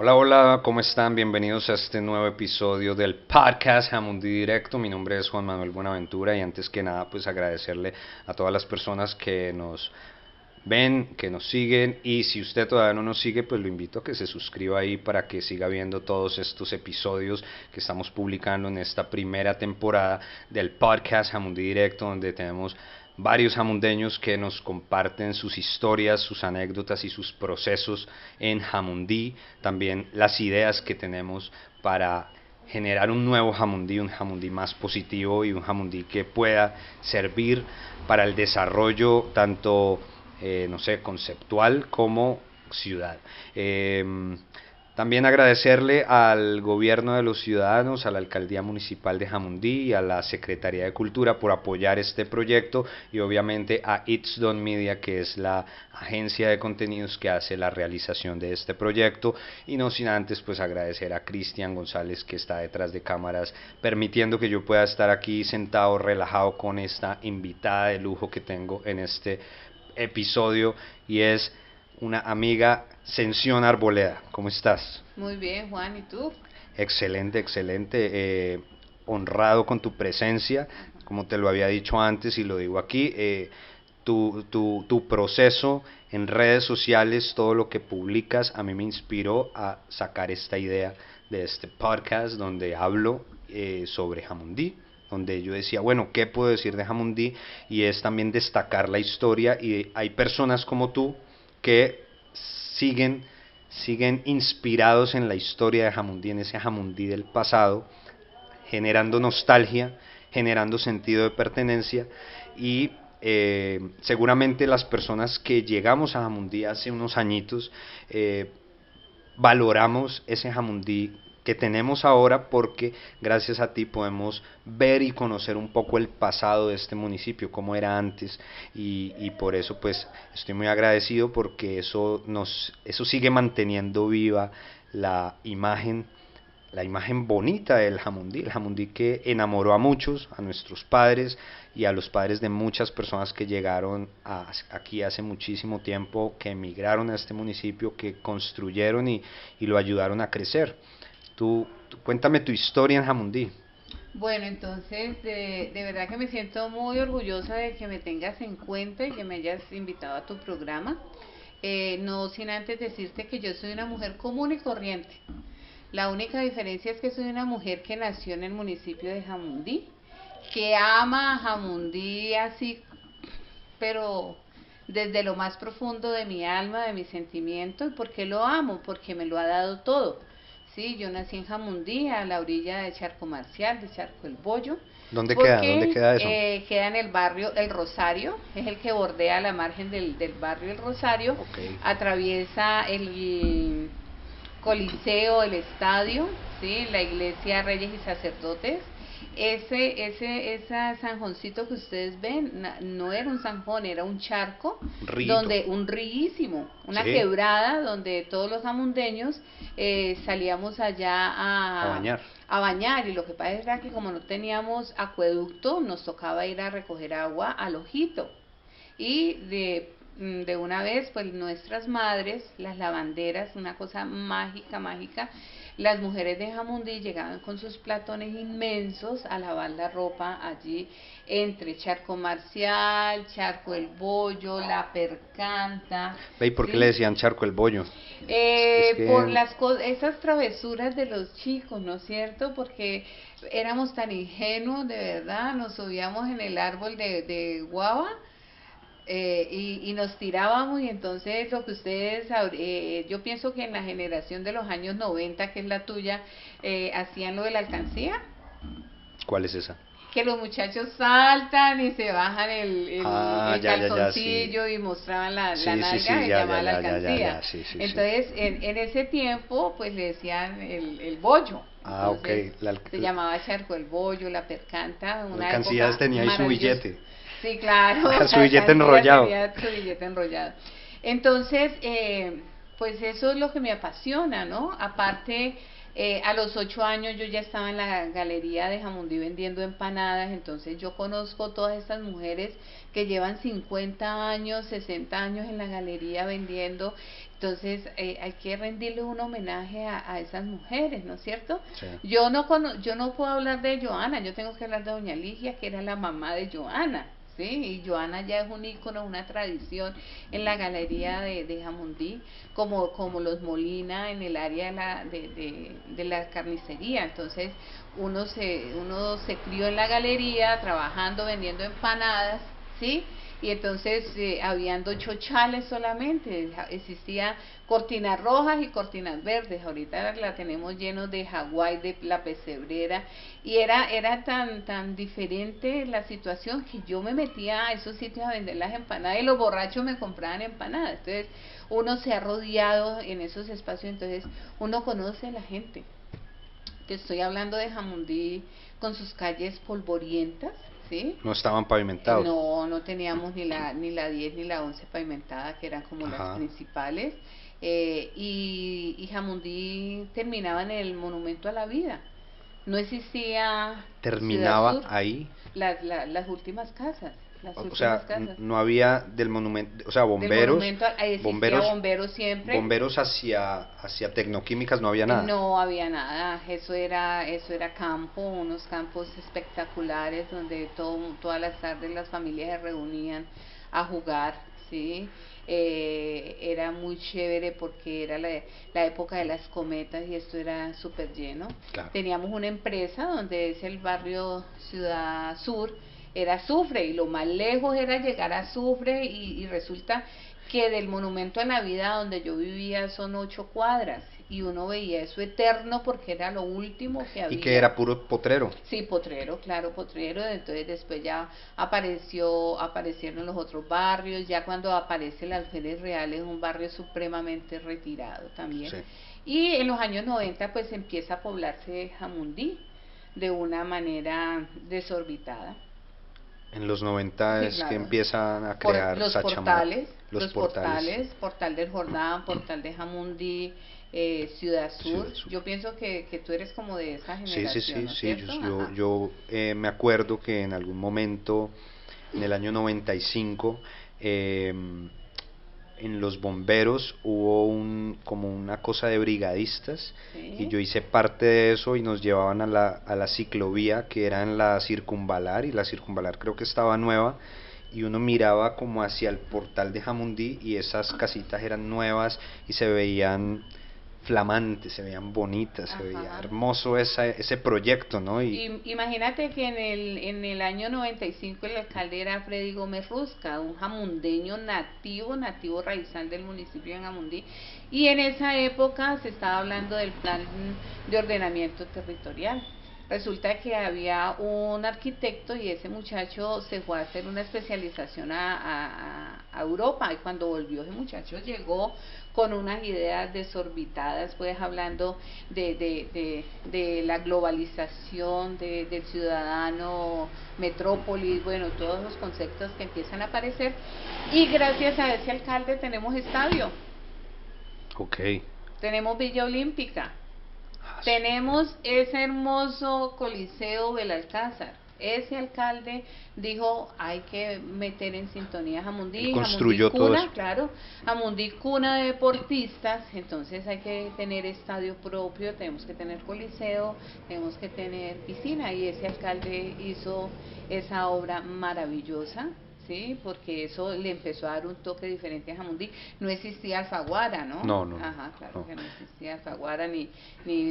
Hola, hola, ¿cómo están? Bienvenidos a este nuevo episodio del podcast Jamundí Directo. Mi nombre es Juan Manuel Buenaventura y antes que nada pues agradecerle a todas las personas que nos ven, que nos siguen, y si usted todavía no nos sigue pues lo invito a que se suscriba ahí para que siga viendo todos estos episodios que estamos publicando en esta primera temporada del podcast Jamundí Directo, donde tenemos varios jamundeños que nos comparten sus historias, sus anécdotas y sus procesos en Jamundí, también las ideas que tenemos para generar un nuevo Jamundí, un Jamundí más positivo y un Jamundí que pueda servir para el desarrollo tanto, no sé, conceptual como ciudad. También agradecerle al gobierno de los ciudadanos, a la alcaldía municipal de Jamundí y a la Secretaría de Cultura por apoyar este proyecto, y obviamente a It's Done Media, que es la agencia de contenidos que hace la realización de este proyecto, y no sin antes pues agradecer a Cristian González, que está detrás de cámaras permitiendo que yo pueda estar aquí sentado relajado con esta invitada de lujo que tengo en este episodio, y es una amiga, Sención Arboleda. ¿Cómo estás? Muy bien, Juan, ¿y tú? Excelente, excelente. Honrado con tu presencia, como te lo había dicho antes y lo digo aquí. Tu proceso en redes sociales, todo lo que publicas, a mí me inspiró a sacar esta idea de este podcast donde hablo sobre Jamundí, donde yo decía, bueno, ¿qué puedo decir de Jamundí? Y es también destacar la historia, y hay personas como tú que siguen, siguen inspirados en la historia de Jamundí, en ese Jamundí del pasado, generando nostalgia, generando sentido de pertenencia, y seguramente las personas que llegamos a Jamundí hace unos añitos valoramos ese Jamundí que tenemos ahora, porque gracias a ti podemos ver y conocer un poco el pasado de este municipio, cómo era antes, y por eso pues estoy muy agradecido, porque eso sigue manteniendo viva la imagen la imagen bonita del Jamundí, el Jamundí que enamoró a muchos, a nuestros padres y a los padres de muchas personas que llegaron aquí hace muchísimo tiempo, que emigraron a este municipio, que construyeron y lo ayudaron a crecer. Cuéntame tu historia en Jamundí. Bueno, entonces de verdad que me siento muy orgullosa de que me tengas en cuenta y que me hayas invitado a tu programa. No sin antes decirte que yo soy una mujer común y corriente. La única diferencia es que soy una mujer que nació en el municipio de Jamundí, que ama a Jamundí así, pero desde lo más profundo de mi alma, de mis sentimientos. ¿Por qué lo amo? Porque me lo ha dado todo. Sí, yo nací en Jamundí, a la orilla de Charco Marcial, de Charco El Bollo, ¿Dónde queda? ¿Dónde porque queda eso? queda en el barrio El Rosario, es el que bordea la margen del barrio El Rosario, Ok. atraviesa el Coliseo, el estadio, ¿sí? La iglesia Reyes y Sacerdotes. Ese zanjoncito que ustedes ven no era un zanjón, era un charco, Rito. donde un ríísimo, una Sí. quebrada donde todos los jamundeños salíamos allá A bañar. a bañar. Y lo que pasa era que como no teníamos acueducto, nos tocaba ir a recoger agua al ojito. Y de una vez, pues nuestras madres, las lavanderas, una cosa mágica, mágica, las mujeres de Jamundí llegaban con sus platones inmensos a lavar la ropa allí entre Charco Marcial, Charco El Bollo, La Percanta. Ve, ¿y por qué le ¿Sí? decían Charco el Bollo? Es Por que esas travesuras de los chicos, ¿no es cierto? Porque éramos tan ingenuos, de verdad, nos subíamos en el árbol de guava y nos tirábamos. Y entonces lo que ustedes, yo pienso que en la generación de los años 90, que es la tuya, hacían lo de la alcancía, ¿cuál es esa? que los muchachos saltan y se bajan Ah, el ya, sí. calzoncillo y mostraban la Sí, sí, sí, nalga y ya, llamaba la alcancía. sí, sí, sí. Entonces, en ese tiempo, pues le decían el bollo. Ah, ok. Entonces, se llamaba Charco el Bollo, La Percanta, La una alcancía época tenía ahí su maravillosa. billete. Sí, claro, Su la billete alcancía enrollado. tenía su billete enrollado. Entonces, pues eso es lo que me apasiona, ¿no? Aparte, A los 8 años yo ya estaba en la galería de Jamundí vendiendo empanadas, entonces yo conozco todas estas mujeres que llevan 50 años, 60 años en la galería vendiendo, entonces hay que rendirle un homenaje a esas mujeres, ¿no es cierto? Sí. Yo no puedo hablar de Joana, yo tengo que hablar de doña Ligia, que era la mamá de Joana. Sí, y Joana ya es un ícono, una tradición en la galería de Jamundí, como los Molina en el área de la carnicería. Entonces uno se crió en la galería trabajando, vendiendo empanadas, ¿sí? Y entonces habían 2 chochales solamente, existía cortinas rojas y cortinas verdes, ahorita la tenemos lleno de Hawái, de la pesebrera, y era tan diferente la situación que yo me metía a esos sitios a vender las empanadas y los borrachos me compraban empanadas. Entonces uno se ha rodeado en esos espacios, entonces uno conoce a la gente. Te estoy hablando de Jamundí con sus calles polvorientas, ¿sí? No estaban pavimentados. No teníamos ni la 10 ni la 11 pavimentada, que eran como las Ajá. principales. Y Jamundí terminaba en el Monumento a la Vida. No existía Ciudad Terminaba Sur, ahí. las últimas casas. Las O últimas sea, casas. no había del monumento, o sea, Del bomberos, monumento, ahí existía bomberos siempre. bomberos hacia tecnoquímicas no había nada. No había nada, eso era campo, unos campos espectaculares donde todas las tardes las familias se reunían a jugar, ¿sí? Era muy chévere porque era la época de las cometas y esto era súper lleno. Claro. Teníamos una empresa donde es el barrio Ciudad Sur, era Azufre y lo más lejos era llegar a Azufre y resulta que del Monumento a la Vida donde yo vivía son 8 cuadras y uno veía eso eterno porque era lo último que había. Y que era puro potrero. Sí, potrero, claro, potrero. Entonces después ya aparecieron los otros barrios, ya cuando aparece el Alférez Real es un barrio supremamente retirado también. Sí. Y en los años 90 pues empieza a poblarse Jamundí de una manera desorbitada. En los 90 Sí, es claro. que empiezan a crear Los Sachamar. portales, Portal del Jordán, Portal de Jamundí, Ciudad Sur. Ciudad Sur. Yo pienso que tú eres como de esa Sí, generación, ¿no es sí. cierto? Me acuerdo que en algún momento, en el año 95, en los bomberos hubo como una cosa de brigadistas, Sí. y yo hice parte de eso y nos llevaban a la ciclovía que era en la Circunvalar, y la Circunvalar creo que estaba nueva, y uno miraba como hacia el portal de Jamundí y esas casitas eran nuevas y se veían flamantes, se veían bonitas, se veía Ajá. hermoso ese proyecto, ¿no? Imagínate que en el año 95 el alcalde era Freddy Gómez Rusca, un jamundeño nativo raizal del municipio de Jamundí, y en esa época se estaba hablando del plan de ordenamiento territorial. Resulta que había un arquitecto y ese muchacho se fue a hacer una especialización a Europa, y cuando volvió ese muchacho llegó con unas ideas desorbitadas, pues hablando de la globalización, del ciudadano metrópolis, bueno, todos los conceptos que empiezan a aparecer, y gracias a ese alcalde tenemos estadio, Ok. tenemos Villa Olímpica, tenemos ese hermoso Coliseo Belalcázar. Ese alcalde dijo, hay que meter en sintonía a Jamundí. Y construyó Jamundí todo cuna, eso. claro, Jamundí cuna de deportistas, entonces hay que tener estadio propio, tenemos que tener coliseo, tenemos que tener piscina, y ese alcalde hizo esa obra maravillosa. Sí, porque eso le empezó a dar un toque diferente a Jamundí. No existía Alfaguara, ¿no? No. Ajá, claro No. que no existía Alfaguara, ni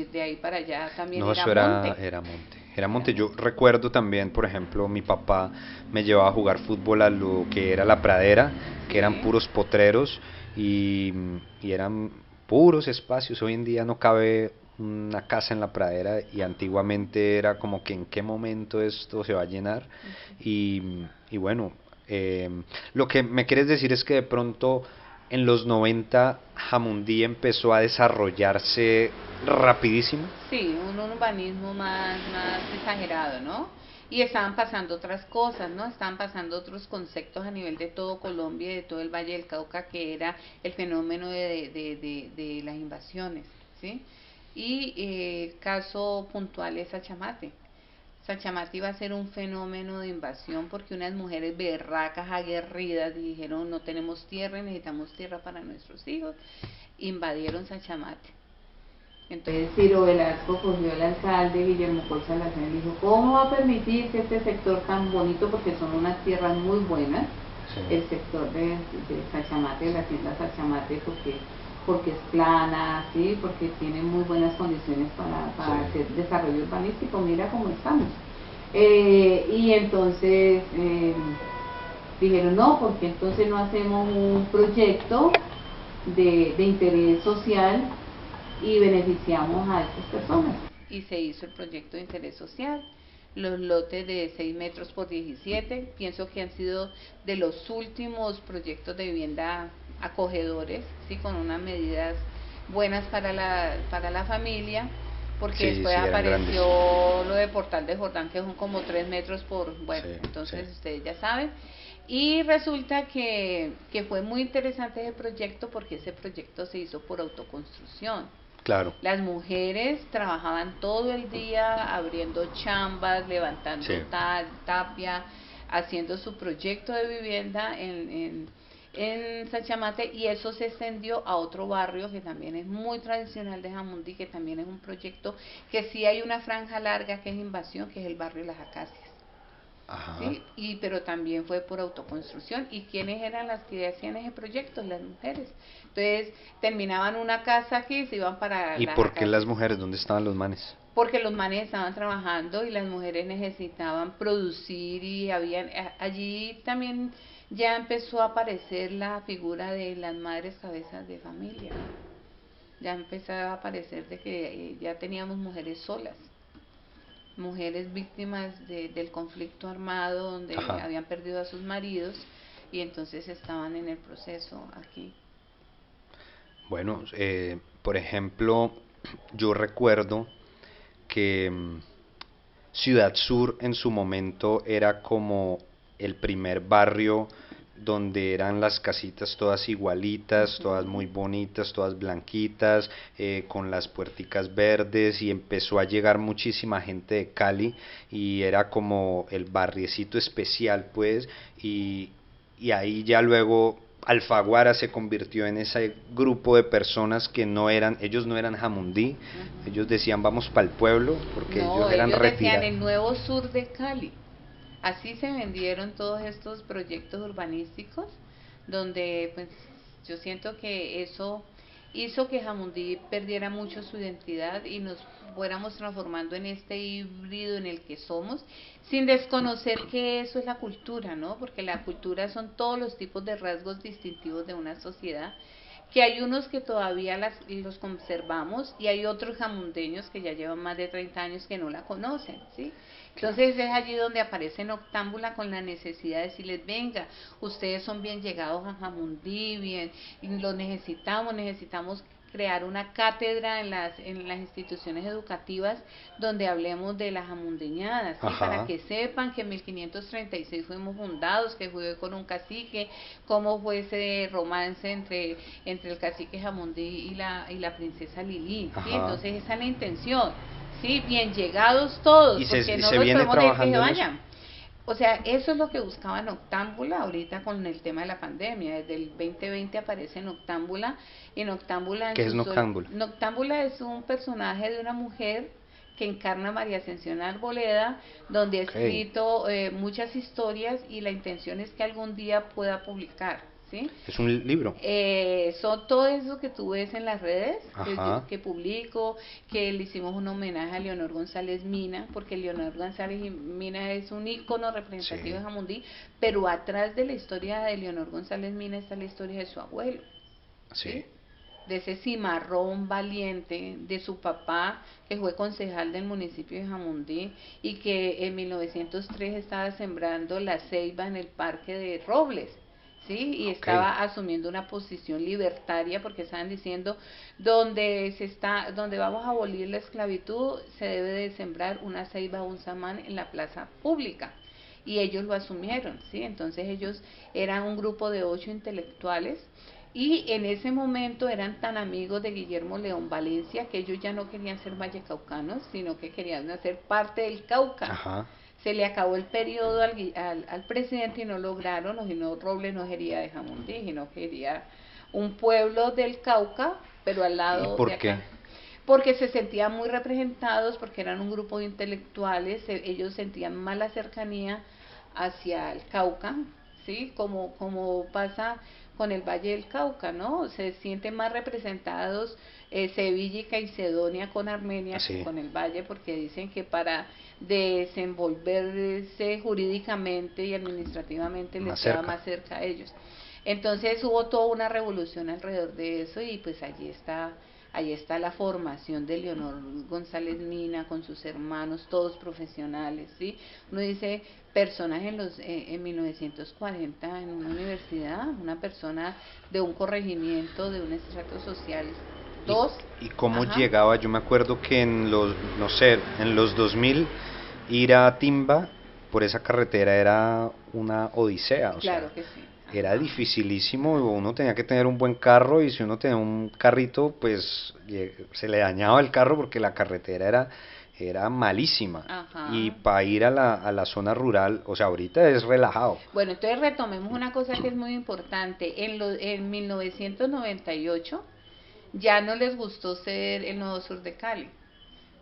de ahí para allá también No, era eso monte. era monte. Era monte. Yo recuerdo también, por ejemplo, mi papá me llevaba a jugar fútbol a lo que era la pradera, que eran Sí. puros potreros y eran puros espacios. Hoy en día no cabe una casa en la pradera, y antiguamente era como que en qué momento esto se va a llenar. Y bueno, lo que me quieres decir es que de pronto en los 90 Jamundí empezó a desarrollarse rapidísimo. Sí, un urbanismo más exagerado, ¿no? Y estaban pasando otras cosas, ¿no? Estaban pasando otros conceptos a nivel de todo Colombia y de todo el Valle del Cauca, que era el fenómeno de las invasiones, ¿sí? Y el caso puntual es Sachamate. Sachamate iba a ser un fenómeno de invasión porque unas mujeres berracas, aguerridas, dijeron no tenemos tierra, necesitamos tierra para nuestros hijos, invadieron Sachamate. Entonces Ciro Velasco cogió al alcalde Guillermo Coll Salazar y dijo, ¿cómo va a permitir que este sector tan bonito, porque son unas tierras muy buenas, sí, el sector de Sachamate, de las islas Sachamate, porque es plana, ¿sí? Porque tiene muy buenas condiciones para sí, hacer desarrollo urbanístico, mira cómo estamos. Y entonces dijeron, no, porque entonces no hacemos un proyecto de interés social y beneficiamos a estas personas. Y se hizo el proyecto de interés social, los lotes de 6 metros por 17, pienso que han sido de los últimos proyectos de vivienda acogedores, ¿sí? Con unas medidas buenas para la familia, porque sí, después sí, apareció lo de Portal de Jordán, que son como 3 metros por, bueno, sí, entonces sí, ustedes ya saben. Y resulta que fue muy interesante ese proyecto porque ese proyecto se hizo por autoconstrucción. Claro. Las mujeres trabajaban todo el día abriendo chambas, levantando sí, tapia, haciendo su proyecto de vivienda en Sachamate, y eso se extendió a otro barrio que también es muy tradicional de Jamundí, que también es un proyecto que sí hay una franja larga que es invasión, que es el barrio Las Acacias. Ajá. ¿Sí? Pero también fue por autoconstrucción. ¿Y quiénes eran las que hacían ese proyecto? Las mujeres. Entonces terminaban una casa aquí y se iban para ¿Y por qué las mujeres? ¿Dónde estaban los manes? Porque los manes estaban trabajando y las mujeres necesitaban producir, y habían allí también ya empezó a aparecer la figura de las madres cabezas de familia. Ya empezaba a aparecer de que ya teníamos mujeres solas, mujeres víctimas del conflicto armado, donde ajá, habían perdido a sus maridos y entonces estaban en el proceso aquí. Bueno, por ejemplo, yo recuerdo que Ciudad Sur en su momento era como el primer barrio donde eran las casitas todas igualitas, todas muy bonitas, todas blanquitas, con las puerticas verdes, y empezó a llegar muchísima gente de Cali y era como el barriecito especial, pues, y ahí ya luego Alfaguara se convirtió en ese grupo de personas que no eran, ellos no eran Jamundí, ellos decían vamos para el pueblo, porque no, ellos eran retirados. Decían el nuevo sur de Cali. Así se vendieron todos estos proyectos urbanísticos, donde pues yo siento que eso hizo que Jamundí perdiera mucho su identidad y nos fuéramos transformando en este híbrido en el que somos, sin desconocer que eso es la cultura, ¿no? Porque la cultura son todos los tipos de rasgos distintivos de una sociedad, que hay unos que todavía los conservamos y hay otros jamundeños que ya llevan más de 30 años que no la conocen, ¿sí? Entonces es allí donde aparece Noctámbula con la necesidad de decirles, venga, ustedes son bien llegados a Jamundí, bien, y lo necesitamos crear una cátedra en las instituciones educativas donde hablemos de las jamundeñadas, ¿sí? Para que sepan que en 1536 fuimos fundados, que fue con un cacique, cómo fue ese romance entre el cacique Jamundí y la princesa Lili, ¿sí? Entonces esa es la intención, ¿sí? Bien llegados todos, y porque no se los viene podemos decir que trabajando vayan. O sea, eso es lo que buscaba Noctámbula ahorita con el tema de la pandemia. Desde el 2020 aparece Noctámbula, y Noctámbula... ¿Qué es Noctámbula? Noctámbula es un personaje de una mujer que encarna a María Ascensión Arboleda, donde ha escrito muchas historias, y la intención es que algún día pueda publicar. ¿Sí? ¿Es un libro? Son todo eso que tú ves en las redes, que publico, que le hicimos un homenaje a Leonor González Mina, porque Leonor González Mina es un ícono representativo de Jamundí, pero atrás de la historia de Leonor González Mina está la historia de su abuelo, ¿sí? De ese cimarrón valiente, de su papá, que fue concejal del municipio de Jamundí, y que en 1903 estaba sembrando la ceiba en el parque de Robles, ¿sí? Y estaba asumiendo una posición libertaria, porque estaban diciendo donde vamos a abolir la esclavitud, se debe de sembrar una ceiba o un samán en la plaza pública, y ellos lo asumieron, ¿sí? Entonces ellos eran un grupo de 8 intelectuales Y en ese momento eran tan amigos de Guillermo León Valencia que ellos ya no querían ser vallecaucanos, sino que querían hacer parte del Cauca. Ajá. Se le acabó el periodo al presidente y no lograron, o si no, Robles no quería de Jamundí, sino quería un pueblo del Cauca, pero al ¿Y lado por de qué? acá. Porque se sentían muy representados, porque eran un grupo de intelectuales, ellos sentían más la cercanía hacia el Cauca, ¿sí? Como pasa con el Valle del Cauca, ¿no? Se sienten más representados Sevilla y Caicedonia con Armenia que Así, con el Valle, porque dicen que para desenvolverse jurídicamente y administrativamente les más queda cerca. más cerca a ellos. Entonces hubo toda una revolución alrededor de eso y pues allí está la formación de Leonor González Mina con sus hermanos, todos profesionales, ¿sí? Uno dice personas en 1940 en una universidad, una persona de un corregimiento, de un estrato social, ¿Y, dos, y cómo ajá, llegaba? Yo me acuerdo que en los, no sé, en los 2000 ir a Timba por esa carretera era una odisea, o sea, claro que sí, era ajá. dificilísimo, uno tenía que tener un buen carro y si uno tenía un carrito, pues se le dañaba el carro porque la carretera era malísima. Y Ajá. para ir a la zona rural, o sea, ahorita es relajado. Bueno, entonces retomemos una cosa que es muy importante. En 1998 ya no les gustó ser el Nuevo Sur de Cali,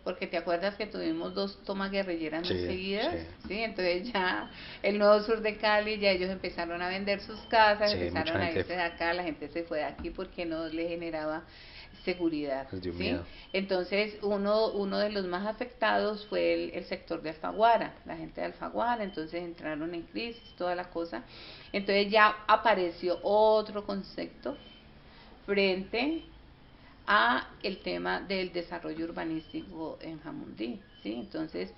porque te acuerdas que tuvimos dos tomas guerrilleras muy Sí, seguidas, sí, ¿sí? Entonces ya el Nuevo Sur de Cali, ya ellos empezaron a vender sus casas, sí, mucha empezaron a gente irse de acá, la gente se fue de aquí porque no le generaba seguridad, les dio ¿sí? miedo. Entonces uno de los más afectados fue el sector de Alfaguara, la gente de Alfaguara, entonces entraron en crisis, toda la cosa. Entonces ya apareció otro concepto frente a el tema del desarrollo urbanístico en Jamundí, ¿sí? Entonces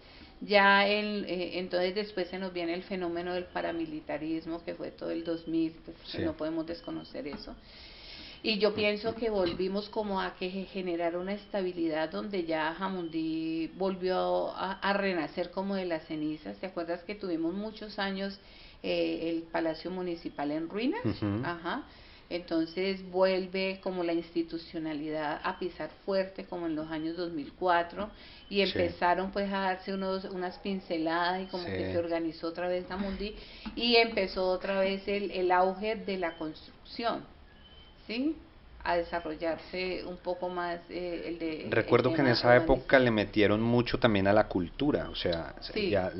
entonces después se nos viene el fenómeno del paramilitarismo que fue todo el 2000, pues que Sí. no podemos desconocer eso. Y yo pienso que volvimos como a que generar una estabilidad donde ya Jamundí volvió a renacer como de las cenizas. ¿Te acuerdas que tuvimos muchos años el Palacio Municipal en ruinas? Ujú. Ajá. Entonces vuelve como la institucionalidad a pisar fuerte como en los años 2004 y Sí, empezaron pues a darse unas pinceladas y como que se sí. organizó otra vez Jamundí y empezó otra vez el auge de la construcción, ¿sí? A desarrollarse un poco más el Recuerdo que en tema esa época urbanístico. le metieron mucho también a la cultura, o sea, Sí, ya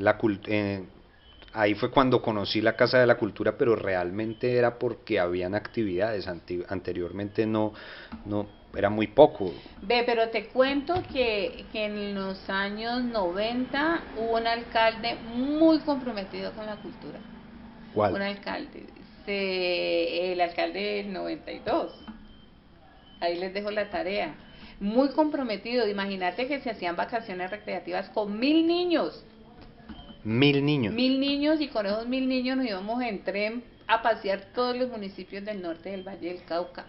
ahí fue cuando conocí la Casa de la Cultura, pero realmente era porque habían actividades, anteriormente no, era muy poco. ve, pero te cuento que en los años 90 hubo un alcalde muy comprometido con la cultura. ¿Cuál? Un alcalde, el alcalde del 92. Ahí les dejo la tarea. Muy comprometido. Imagínate que se hacían vacaciones recreativas con 1000 niños. 1000 niños. 1000 niños y con esos 1000 niños nos íbamos en tren a pasear todos los municipios del norte del Valle del Cauca.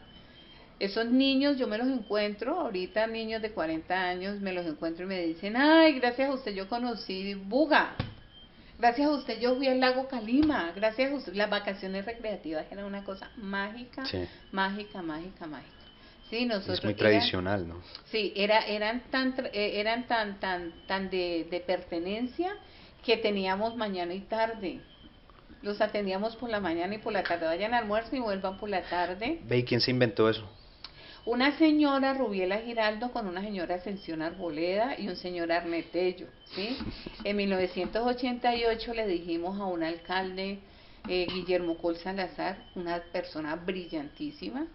Esos niños yo me los encuentro, ahorita niños de 40 años me los encuentro y me dicen, ay, gracias a usted yo conocí Buga, gracias a usted yo fui al lago Calima, gracias a usted, las vacaciones recreativas eran una cosa mágica, Sí, mágica, mágica, mágica. Sí, es nosotros muy tradicional, ¿no? sí, eran tan de pertenencia que teníamos mañana y tarde. Los atendíamos por la mañana y por la tarde. Vayan al almuerzo y vuelvan por la tarde. Ve, ¿y quién se inventó eso? Una señora Rubiela Giraldo con una señora Ascensión Arboleda y un señor Arnetello, ¿sí? En 1988 le dijimos a un alcalde, Guillermo Col Salazar, una persona brillantísima,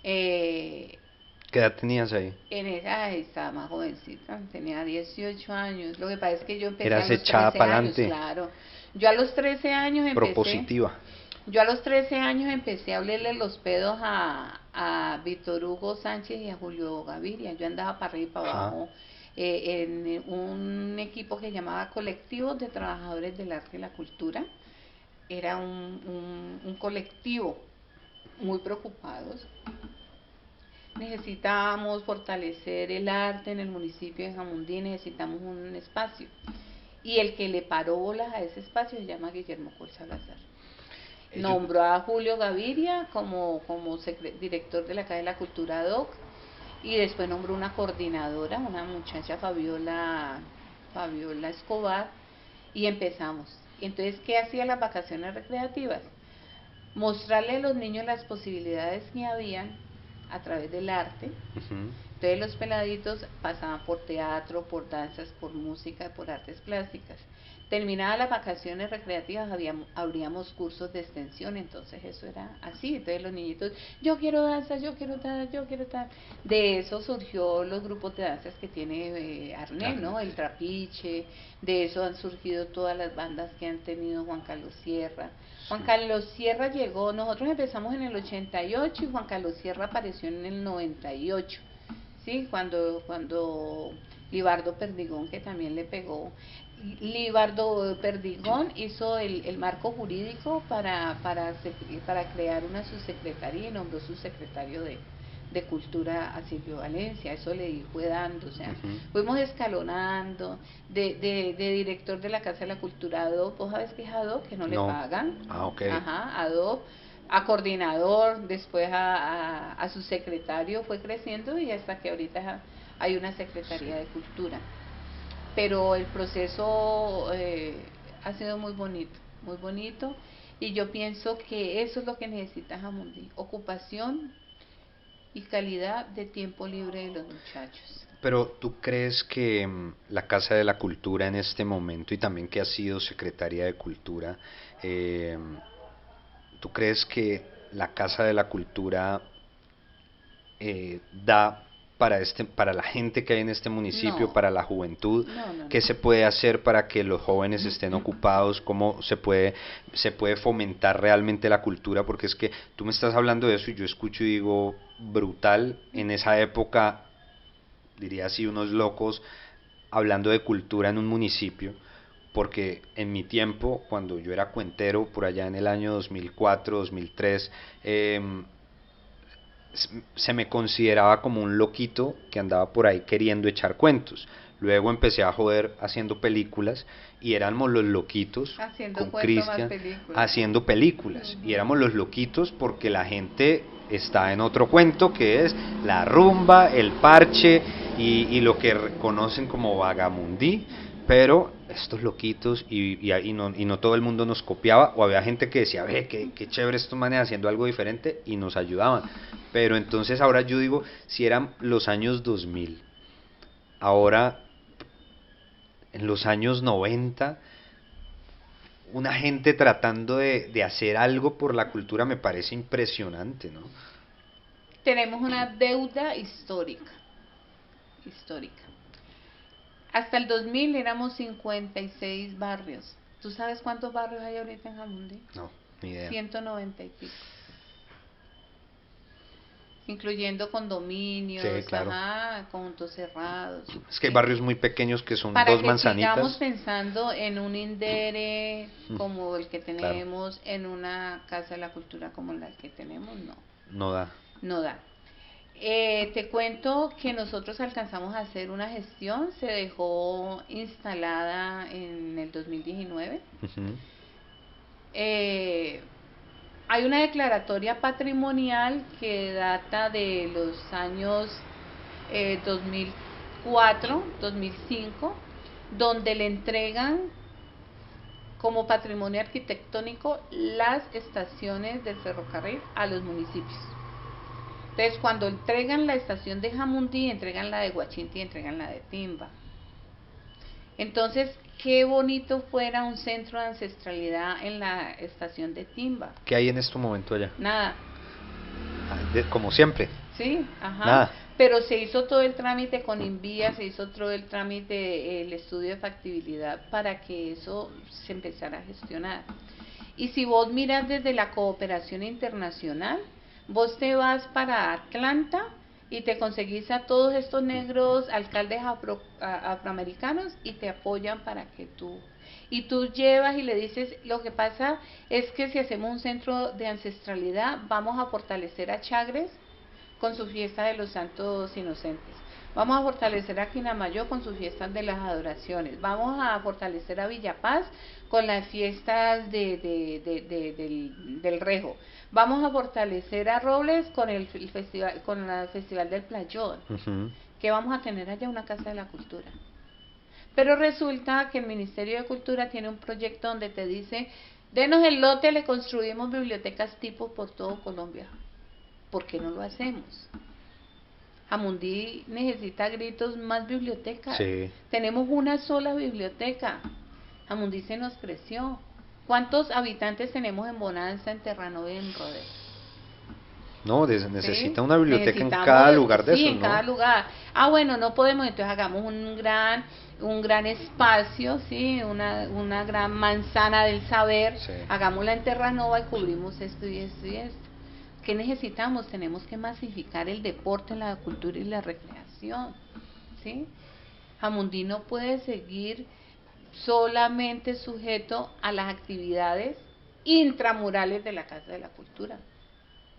eh, ¿Qué edad tenías ahí? en esa estaba más jovencita, tenía 18 años. Lo que pasa es que yo empecé a Eras los echada 13 para años, adelante, claro. Yo a los 13 años empecé, propositiva. yo a los 13 años empecé a olerle los pedos a Víctor Hugo Sánchez y a Julio Gaviria. Yo andaba para arriba y para Ajá. abajo en un equipo que llamaba Colectivos de Trabajadores del Arte y la Cultura. Era un colectivo muy preocupados. Necesitamos fortalecer el arte en el municipio de Jamundí, necesitamos un espacio. Y el que le paró bolas a ese espacio se llama Guillermo Col Salazar. Nombró a Julio Gaviria como director de la Casa de la Cultura DOC, y después nombró una coordinadora, una muchacha Fabiola Escobar, y empezamos. Entonces, ¿qué hacía las vacaciones recreativas? Mostrarle a los niños las posibilidades que habían a través del arte. Ujú. Entonces los peladitos pasaban por teatro, por danzas, por música, por artes plásticas. Terminadas las vacaciones recreativas, abríamos cursos de extensión, entonces eso era así. Entonces los niñitos, yo quiero danza, yo quiero tal, yo quiero tal. De eso surgió los grupos de danzas que tiene Arnel, ¿no? El Trapiche. De eso han surgido todas las bandas que han tenido Juan Carlos Sierra. Juan Carlos Sierra llegó, nosotros empezamos en el 88 y Juan Carlos Sierra apareció en el 98. Sí, cuando Libardo Perdigón, que también le pegó. Libardo Perdigón hizo el marco jurídico para crear una subsecretaría, y nombró subsecretario de Cultura a Silvio Valencia. Eso le fue dando, o sea, Ujú. fuimos escalonando. De director de la Casa de la Cultura ADOP, vos sabes que es ADOP, que no le No. pagan. Ah, ok. Ajá, ADOP, a coordinador, después a su secretario, fue creciendo, y hasta que ahorita hay una Secretaría de Cultura. Pero el proceso ha sido muy bonito, y yo pienso que eso es lo que necesita Jamundí: ocupación y calidad de tiempo libre de los muchachos. Pero ¿tú crees que la Casa de la Cultura en este momento, y también que has sido secretaria de Cultura, eh, ¿tú crees que la Casa de la Cultura da para la gente que hay en este municipio, No, para la juventud? no, no, ¿Qué no. se puede hacer para que los jóvenes estén ocupados? ¿Cómo se puede fomentar realmente la cultura? Porque es que tú me estás hablando de eso y yo escucho y digo, brutal. En esa época, diría así, unos locos hablando de cultura en un municipio, porque en mi tiempo, cuando yo era cuentero, por allá en el año 2004, 2003, se me consideraba como un loquito que andaba por ahí queriendo echar cuentos. Luego empecé a joder haciendo películas y éramos los loquitos Haciendo con cuento más Cristian películas. haciendo películas. Y éramos los loquitos porque la gente está en otro cuento que es la rumba, el parche y lo que reconocen como vagamundí. Pero estos loquitos y no todo el mundo nos copiaba, o había gente que decía, ve, qué chévere estos manes haciendo algo diferente, y nos ayudaban. Pero entonces ahora yo digo, si eran los años 2000, ahora en los años 90, una gente tratando de hacer algo por la cultura me parece impresionante, ¿no? Tenemos una deuda histórica. Hasta el 2000 éramos 56 barrios. ¿Tú sabes cuántos barrios hay ahorita en Jamundí? No, ni idea. 190 y pico. Incluyendo condominios, Sí, claro. ajá, conjuntos cerrados. Es que hay ¿Sí? barrios muy pequeños que son Para dos que sigamos manzanitas. pensando en un INDERE como el que Claro, tenemos, en una Casa de la Cultura como la que tenemos, no, no da. no da. Te cuento que nosotros alcanzamos a hacer una gestión, se dejó instalada en el 2019. Ujú. Eh, Hay una declaratoria patrimonial que data de los años 2004, 2005, donde le entregan como patrimonio arquitectónico las estaciones del ferrocarril a los municipios. Entonces, cuando entregan la estación de Jamundí, entregan la de Guachinti, entregan la de Timba. Entonces, qué bonito fuera un centro de ancestralidad en la estación de Timba. ¿Qué hay en este momento allá? Nada, Como siempre, sí, ajá. nada. Pero se hizo todo el trámite con Invía, se hizo todo el trámite, el estudio de factibilidad para que eso se empezara a gestionar. Y si vos miras desde la cooperación internacional, vos te vas para Atlanta y te conseguís a todos estos negros alcaldes afroamericanos y te apoyan para que y tú llevas y le dices, lo que pasa es que si hacemos un centro de ancestralidad, vamos a fortalecer a Chagres con su fiesta de los santos inocentes. Vamos a fortalecer a Quinamayo con sus fiestas de las adoraciones. Vamos a fortalecer a Villapaz con las fiestas del Rejo. Vamos a fortalecer a Robles con el festival, con el Festival del Playón. Que vamos a tener allá una Casa de la Cultura. Pero resulta que el Ministerio de Cultura tiene un proyecto donde te dice, denos el lote, le construimos bibliotecas tipo por todo Colombia. ¿Por qué no lo hacemos? Jamundí necesita gritos más bibliotecas. Sí. Tenemos una sola biblioteca. Jamundí se nos creció. ¿Cuántos habitantes tenemos en Bonanza, en Terranova y en Rodeo? No, necesita ¿Sí? una biblioteca en cada lugar de sí, esos, en ¿no? cada lugar. Ah, bueno, no podemos, entonces hagamos un gran espacio, ¿sí? Una gran manzana del saber, Sí. hagámosla en Terranova y cubrimos esto y esto y esto. ¿Qué necesitamos? Tenemos que masificar el deporte, la cultura y la recreación, ¿sí? Jamundí no puede seguir solamente sujeto a las actividades intramurales de la Casa de la Cultura.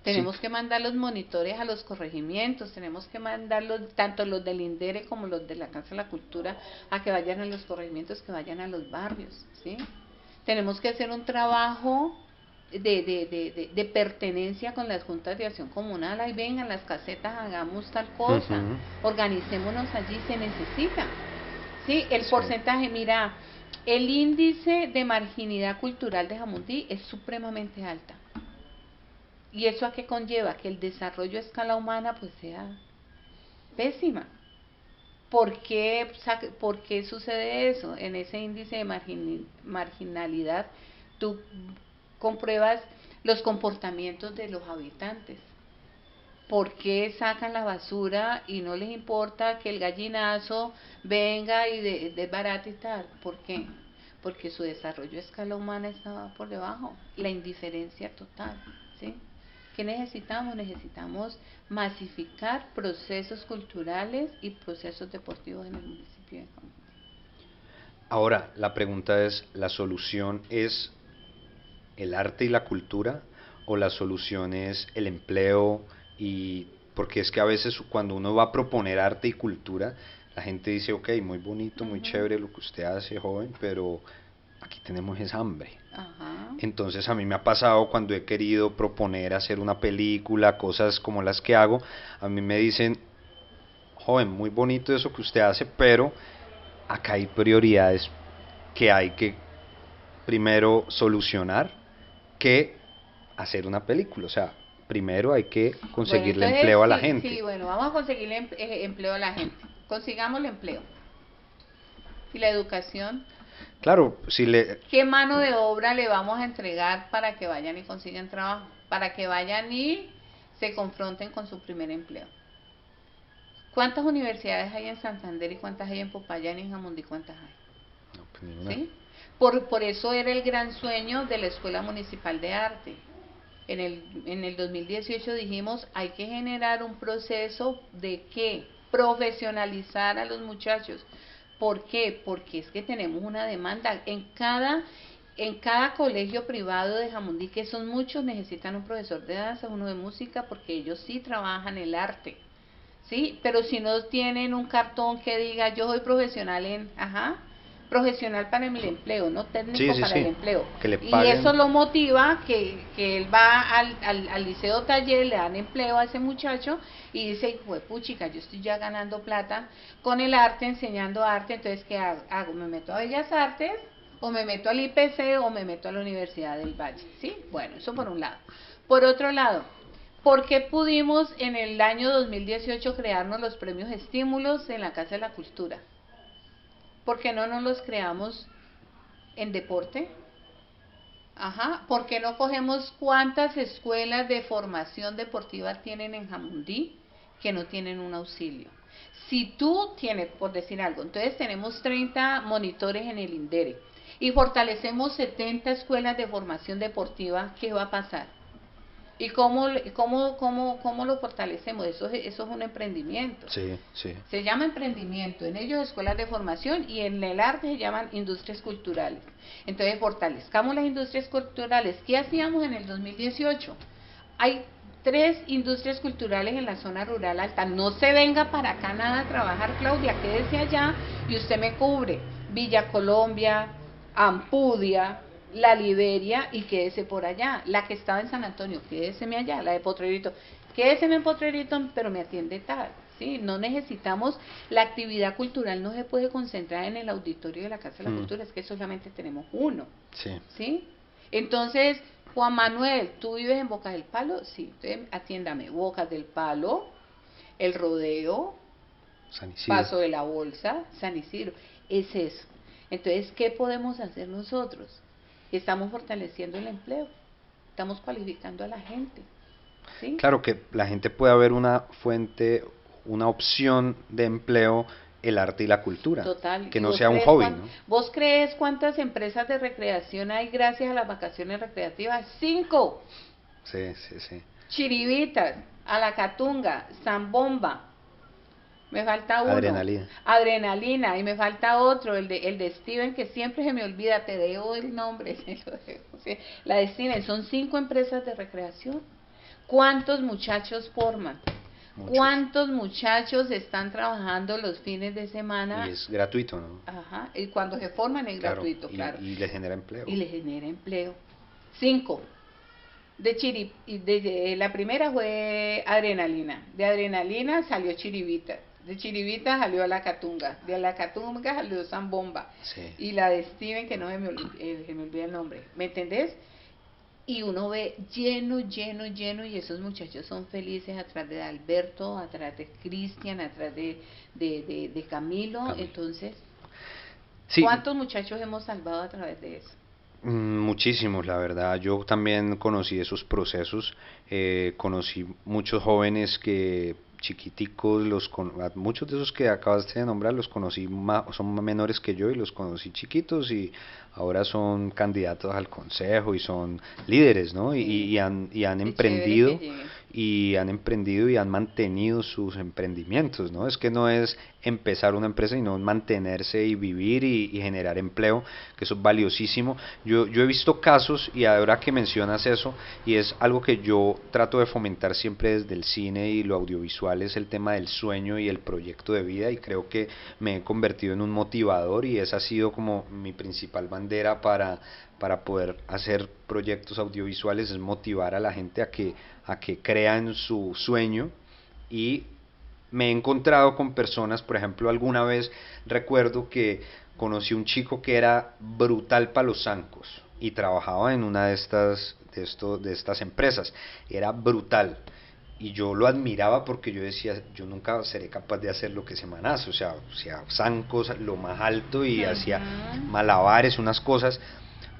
Tenemos que mandar los monitores a los corregimientos, tenemos que mandarlos, tanto los del INDERE como los de la Casa de la Cultura, a que vayan a los corregimientos, que vayan a los barrios, ¿sí? Tenemos que hacer un trabajo de pertenencia con las juntas de acción comunal. Ahí vengan las casetas, hagamos tal cosa, organicémonos allí, se necesita, ¿sí? El porcentaje, mira, el índice de marginalidad cultural de Jamundí es supremamente alta. ¿Y eso a qué conlleva? Que el desarrollo a escala humana pues sea pésima. ¿Por qué sucede eso? En ese índice de marginalidad tú compruebas los comportamientos de los habitantes. ¿Por qué sacan la basura y no les importa que el gallinazo venga y desbarate y tal? ¿Por qué? Porque su desarrollo a escala humana estaba por debajo. La indiferencia total, ¿sí? ¿Qué necesitamos? Necesitamos masificar procesos culturales y procesos deportivos en el municipio de Jamundí. Ahora, la pregunta es, ¿la solución es el arte y la cultura o la solución es el empleo? Y porque es que a veces cuando uno va a proponer arte y cultura, la gente dice, ok, muy bonito, muy chévere lo que usted hace, joven, pero aquí tenemos esa hambre. Entonces a mí me ha pasado cuando he querido proponer hacer una película, cosas como las que hago, a mí me dicen, joven, muy bonito eso que usted hace, pero acá hay prioridades que hay que primero solucionar que hacer una película. O sea, primero hay que conseguirle empleo a la gente. Sí, bueno, vamos a conseguirle empleo a la gente. Consigamos el empleo. ¿Y la educación? Claro, ¿Qué mano de obra le vamos a entregar para que vayan y consigan trabajo? Para que vayan y se confronten con su primer empleo. ¿Cuántas universidades hay en Santander y cuántas hay en Popayán y en Jamundí? ¿Cuántas hay? No, pues ninguna. ¿Sí? Por eso era el gran sueño de la Escuela Municipal de Arte. En el 2018 dijimos, hay que generar un proceso de ¿qué? Profesionalizar a los muchachos. ¿Por qué? Porque es que tenemos una demanda. En cada colegio privado de Jamundí, que son muchos, necesitan un profesor de danza, uno de música, porque ellos sí trabajan el arte. ¿Sí? Pero si no tienen un cartón que diga, yo soy profesional profesional para el empleo, no técnico para el empleo. Que le y paguen. eso lo motiva que él va al liceo taller, le dan empleo a ese muchacho y dice, puchica, yo estoy ya ganando plata con el arte, enseñando arte, entonces ¿qué hago? ¿Me meto a Bellas Artes? ¿O me meto al IPC? ¿O me meto a la Universidad del Valle? ¿Sí? Bueno, eso por un lado. Por otro lado, ¿por qué pudimos en el año 2018 crearnos los premios estímulos en la Casa de la Cultura? ¿Por qué no nos los creamos en deporte? ¿Por qué no cogemos cuántas escuelas de formación deportiva tienen en Jamundí que no tienen un auxilio? Si tú tienes, por decir algo, entonces tenemos 30 monitores en el INDERE y fortalecemos 70 escuelas de formación deportiva, ¿qué va a pasar? ¿Y cómo lo fortalecemos? Eso es un emprendimiento. Sí, sí. Se llama emprendimiento, en ellos escuelas de formación y en el arte se llaman industrias culturales. Entonces fortalezcamos las industrias culturales. ¿Qué hacíamos en el 2018? Hay 3 industrias culturales en la zona rural alta. No se venga para acá nada a trabajar, Claudia, quédese allá y usted me cubre Villa Colombia, Ampudia, La Liberia y quédese por allá. La que estaba en San Antonio, quédeseme allá. La de Potrerito, quédeseme en Potrerito, pero me atiende tal. ¿Sí? No necesitamos, la actividad cultural no se puede concentrar en el auditorio de la Casa de la Cultura, es que solamente tenemos uno. Sí. ¿Sí? Entonces, Juan Manuel, ¿tú vives en Bocas del Palo? Sí, entonces atiéndame, Bocas del Palo, El Rodeo, San Isidro. Paso de la Bolsa, San Isidro, es eso. Entonces, ¿qué podemos hacer nosotros? Estamos fortaleciendo el empleo, estamos cualificando a la gente. ¿Sí? Claro que la gente puede ver una fuente, una opción de empleo, el arte y la cultura. Total. Que no sea un hobby, ¿no? ¿Vos crees cuántas empresas de recreación hay gracias a las vacaciones recreativas? 5. Sí, sí, sí. Chiribitas, Alacatunga, Zambomba. Me falta uno. Adrenalina. Adrenalina. Y me falta otro, el de Steven, que siempre se me olvida, te debo el nombre. Sí, la de Steven, son 5 empresas de recreación. ¿Cuántos muchachos forman? Muchos. ¿Cuántos muchachos están trabajando los fines de semana? Y es gratuito, ¿no? Ajá, y cuando se forman es Claro, gratuito, claro. Y les genera empleo. Y les genera empleo. 5. De la primera fue Adrenalina. De Adrenalina salió Chiribita. De Chiribita salió Alacatunga. De Alacatunga salió Zambomba. Sí. Y la de Steven, que no se me olvida el nombre. ¿Me entendés? Y uno ve lleno, lleno, lleno, y esos muchachos son felices atrás de Alberto, atrás de Cristian, atrás de Camilo. Entonces, sí. ¿cuántos muchachos hemos salvado a través de eso? Muchísimos, la verdad. Yo también conocí esos procesos, conocí muchos jóvenes que chiquiticos, muchos de esos que acabaste de nombrar los conocí, son menores que yo y los conocí chiquitos y ahora son candidatos al consejo y son líderes, ¿no? Sí. Y han Qué emprendido chévere que lleguen. y han mantenido sus emprendimientos, ¿no? Es que no es empezar una empresa, sino mantenerse y vivir y generar empleo, que eso es valiosísimo. Yo he visto casos, y ahora que mencionas eso, y es algo que yo trato de fomentar siempre desde el cine y lo audiovisual, es el tema del sueño y el proyecto de vida, y creo que me he convertido en un motivador, y esa ha sido como mi principal bandera para poder hacer proyectos audiovisuales, es motivar a la gente a que crea en su sueño. Y me he encontrado con personas, por ejemplo, alguna vez recuerdo que conocí un chico que era brutal para los zancos y trabajaba en una de estas empresas, era brutal. Y yo lo admiraba porque yo decía, yo nunca seré capaz de hacer lo que ese man hace, o sea zancos, lo más alto, y hacía malabares, unas cosas.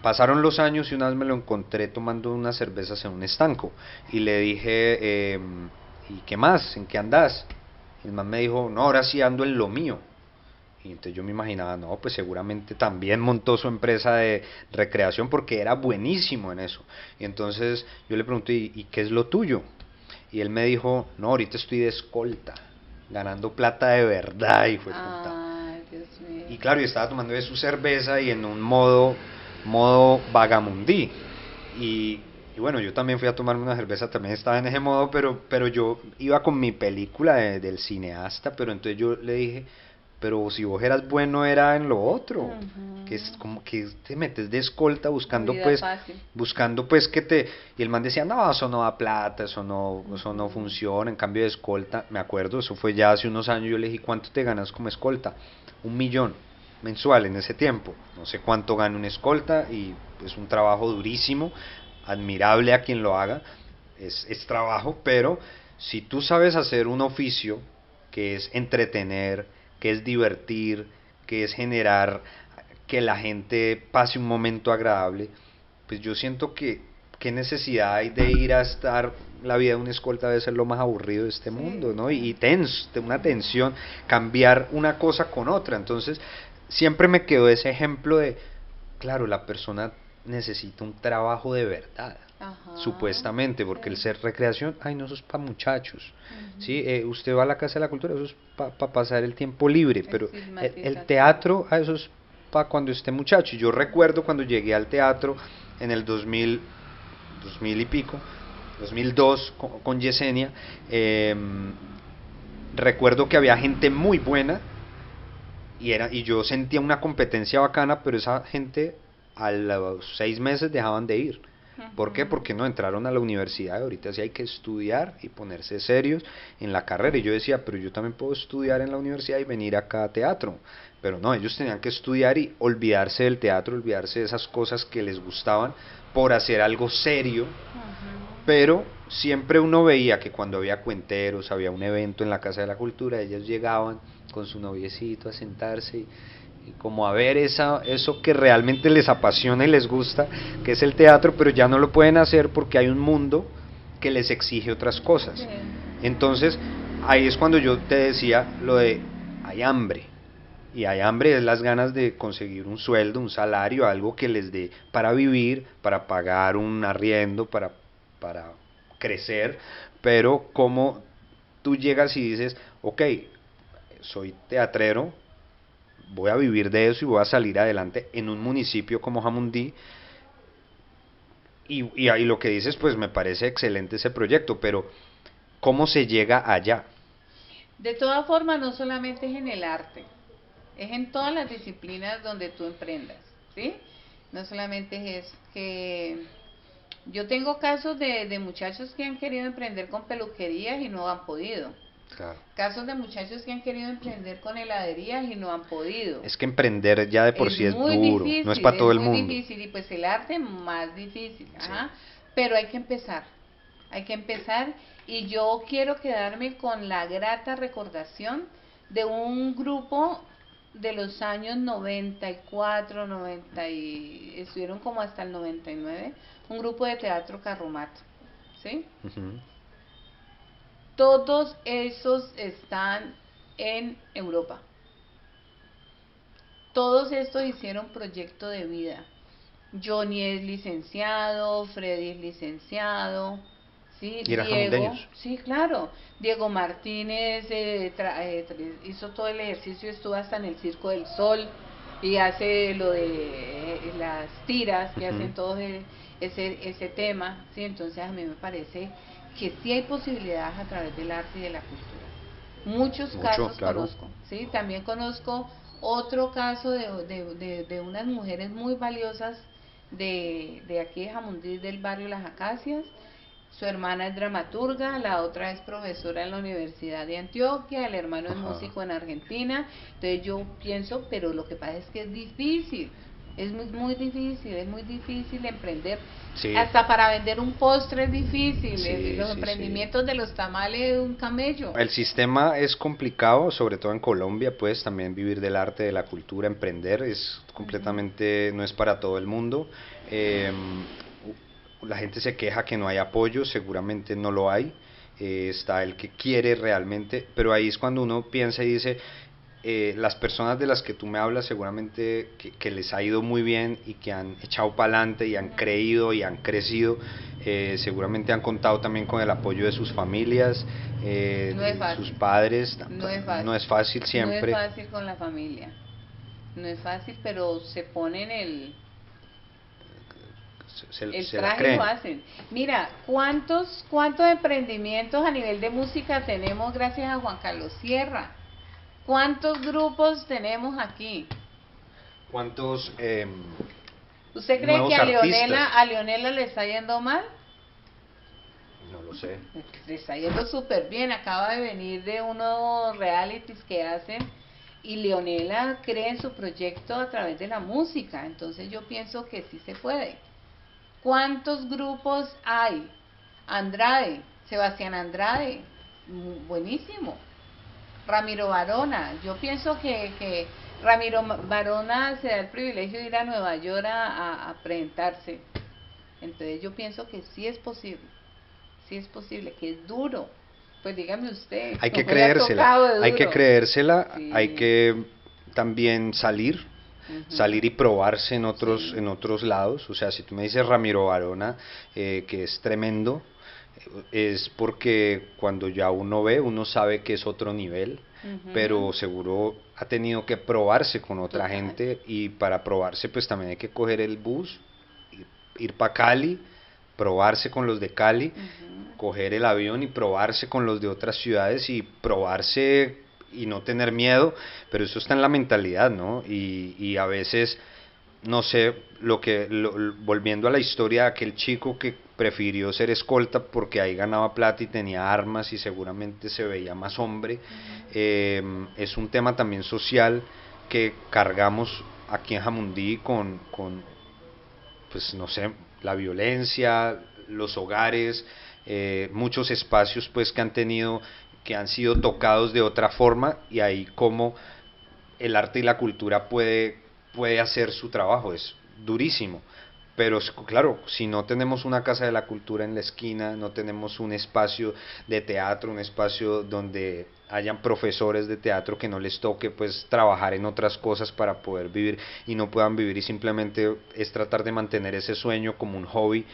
Pasaron los años y una vez me lo encontré tomando unas cervezas en un estanco y le dije, ¿y qué más? ¿En qué andás? Y el man me dijo, no, ahora sí ando en lo mío. Y entonces yo me imaginaba, no, pues seguramente también montó su empresa de recreación porque era buenísimo en eso. Y entonces yo le pregunté, ¿y qué es lo tuyo? Y él me dijo, no, ahorita estoy de escolta, ganando plata de verdad, y fue puta. Ay, Dios mío. Y claro, yo estaba tomando de su cerveza y en un modo vagamundí. Y bueno, yo también fui a tomarme una cerveza, también estaba en ese modo, pero yo iba con mi película del cineasta, pero entonces yo le dije, pero si vos eras bueno era en lo otro, que es como que te metes de escolta buscando pues y el man decía, no, eso no da plata, eso no funciona, en cambio de escolta, me acuerdo, eso fue ya hace unos años, yo le dije, ¿cuánto te ganas como escolta? 1 millón mensual en ese tiempo, no sé cuánto gana una escolta, y es un trabajo durísimo, admirable a quien lo haga, es trabajo, pero si tú sabes hacer un oficio que es entretener, que es divertir, que es generar que la gente pase un momento agradable, pues yo siento que qué necesidad hay de ir a estar, la vida de un escolta debe ser lo más aburrido de este mundo, ¿no? Y una tensión, cambiar una cosa con otra. Entonces siempre me quedó ese ejemplo de, claro, la persona necesita un trabajo de verdad. Ajá, supuestamente, porque el ser recreación, ay, no, eso es para muchachos. ¿Sí? Usted va a la Casa de la Cultura, eso es para pasar el tiempo libre, pero el teatro, eso es para cuando esté muchacho. Yo recuerdo cuando llegué al teatro en el 2000 y pico, 2002 con Yesenia, recuerdo que había gente muy buena y yo sentía una competencia bacana, pero esa gente a los 6 meses dejaban de ir. ¿Por qué? Porque no entraron a la universidad y ahorita sí hay que estudiar y ponerse serios en la carrera. Y yo decía, pero yo también puedo estudiar en la universidad y venir acá a teatro. Pero no, ellos tenían que estudiar y olvidarse del teatro, olvidarse de esas cosas que les gustaban por hacer algo serio. Pero siempre uno veía que cuando había cuenteros, había un evento en la Casa de la Cultura, ellos llegaban con su noviecito a sentarse y como a ver eso que realmente les apasiona y les gusta, que es el teatro, pero ya no lo pueden hacer porque hay un mundo que les exige otras cosas. Sí. Entonces, ahí es cuando yo te decía lo de hay hambre. Y hay hambre es las ganas de conseguir un sueldo, un salario, algo que les dé para vivir, para pagar un arriendo, para crecer, pero como tú llegas y dices, ok, soy teatrero, voy a vivir de eso y voy a salir adelante en un municipio como Jamundí, y ahí lo que dices, pues me parece excelente ese proyecto, pero ¿cómo se llega allá? De todas formas, no solamente es en el arte, es en todas las disciplinas donde tú emprendas, ¿sí? No solamente es que yo tengo casos de muchachos que han querido emprender con peluquerías y no han podido. Claro. Casos de muchachos que han querido emprender con heladerías y no han podido. Es que emprender ya de por sí es muy duro, difícil, no es para todo el muy mundo. difícil, y pues el arte más difícil, Sí. ajá, pero hay que empezar, y yo quiero quedarme con la grata recordación de un grupo de los años 94, 90 y estuvieron como hasta el 99, un grupo de teatro Carromato, ¿sí? Ujú. Todos esos están en Europa. Todos estos hicieron proyecto de vida. Johnny es licenciado, Freddy es licenciado, ¿sí? ¿Y eran Diego, jamondeños? sí, claro. Diego Martínez hizo todo el ejercicio, estuvo hasta en el Circo del Sol y hace lo de las tiras que hacen Ujú. todo ese tema, ¿sí? Entonces a mí me parece que sí hay posibilidades a través del arte y de la cultura. Muchos Mucho, casos claro. conozco, ¿sí? También conozco otro caso de unas mujeres muy valiosas de aquí de Jamundí, del barrio Las Acacias. Su hermana es dramaturga, la otra es profesora en la Universidad de Antioquia, el hermano es Ajá. músico en Argentina. Entonces yo pienso, pero lo que pasa es que es difícil, es muy difícil, es muy difícil emprender. Sí. Hasta para vender un postre es difícil, Sí, los sí, emprendimientos de los tamales de un camello. El sistema es complicado, sobre todo en Colombia, pues también vivir del arte, de la cultura, emprender es completamente, no es para todo el mundo. Eh, la gente se queja que no hay apoyo, seguramente no lo hay. Está el que quiere realmente, pero ahí es cuando uno piensa y dice, las personas de las que tú me hablas seguramente que les ha ido muy bien y que han echado para adelante y han creído y han crecido, seguramente han contado también con el apoyo de sus familias, No es de sus fácil, padres. no es fácil, No es fácil no es siempre. fácil con la familia, no es fácil, pero se ponen el Se la traje y lo creen. hacen. Mira, ¿cuántos emprendimientos a nivel de música tenemos gracias a Juan Carlos Sierra? ¿Cuántos grupos tenemos aquí? ¿Cuántos ¿Usted cree nuevos que artistas? a Leonela le está yendo mal? No lo sé. Le está yendo súper bien, acaba de venir de unos realities que hacen, y Leonela cree en su proyecto a través de la música, entonces yo pienso que sí se puede. ¿Cuántos grupos hay? Andrade, Sebastián Andrade, buenísimo. Ramiro Barona, yo pienso que Ramiro Barona se da el privilegio de ir a Nueva York a presentarse. Entonces yo pienso que sí es posible, que es duro. Pues dígame usted, Hay que ¿cómo le ha creérsela, tocado de hay que duro? creérsela, Sí. hay que también salir, salir y probarse Sí. en otros lados. O sea, si tú me dices Ramiro Barona, que es tremendo, es porque cuando ya uno ve, uno sabe que es otro nivel, pero seguro ha tenido que probarse con otra Total. gente, y para probarse pues también hay que coger el bus, ir para Cali, probarse con los de Cali, Ujú. coger el avión y probarse con los de otras ciudades y probarse y no tener miedo, pero eso está en la mentalidad, ¿no? Y a veces, no sé, volviendo a la historia de aquel chico que prefirió ser escolta porque ahí ganaba plata y tenía armas y seguramente se veía más hombre, es un tema también social que cargamos aquí en Jamundí con pues no sé, la violencia, los hogares, muchos espacios pues que han tenido, que han sido tocados de otra forma y ahí como el arte y la cultura puede hacer su trabajo, es durísimo. Pero claro, si no tenemos una casa de la cultura en la esquina, no tenemos un espacio de teatro, un espacio donde hayan profesores de teatro que no les toque pues trabajar en otras cosas para poder vivir y no puedan vivir y simplemente es tratar de mantener ese sueño como un hobby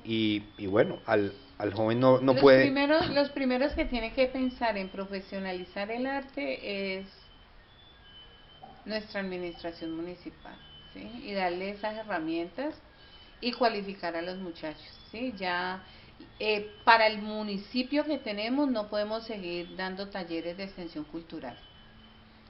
y bueno, al joven no puede. Los primeros que tienen que pensar en profesionalizar el arte es nuestra administración municipal, ¿sí? Y darle esas herramientas y cualificar a los muchachos, ¿sí? Ya para el municipio que tenemos no podemos seguir dando talleres de extensión cultural.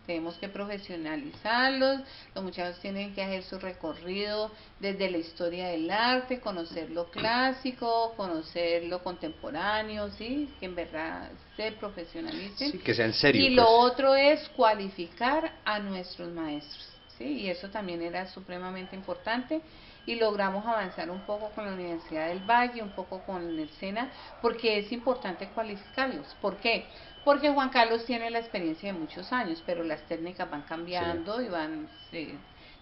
Tenemos que profesionalizarlos, los muchachos tienen que hacer su recorrido desde la historia del arte, conocer lo clásico, conocer lo contemporáneo, ¿sí? Que en verdad se profesionalicen. Sí, que sea en serio, Y lo pues. otro es cualificar a nuestros maestros, ¿sí? Y eso también era supremamente importante y logramos avanzar un poco con la Universidad del Valle, un poco con el SENA, porque es importante cualificarlos. ¿Por qué? Porque Juan Carlos tiene la experiencia de muchos años, pero las técnicas van Sí. cambiando y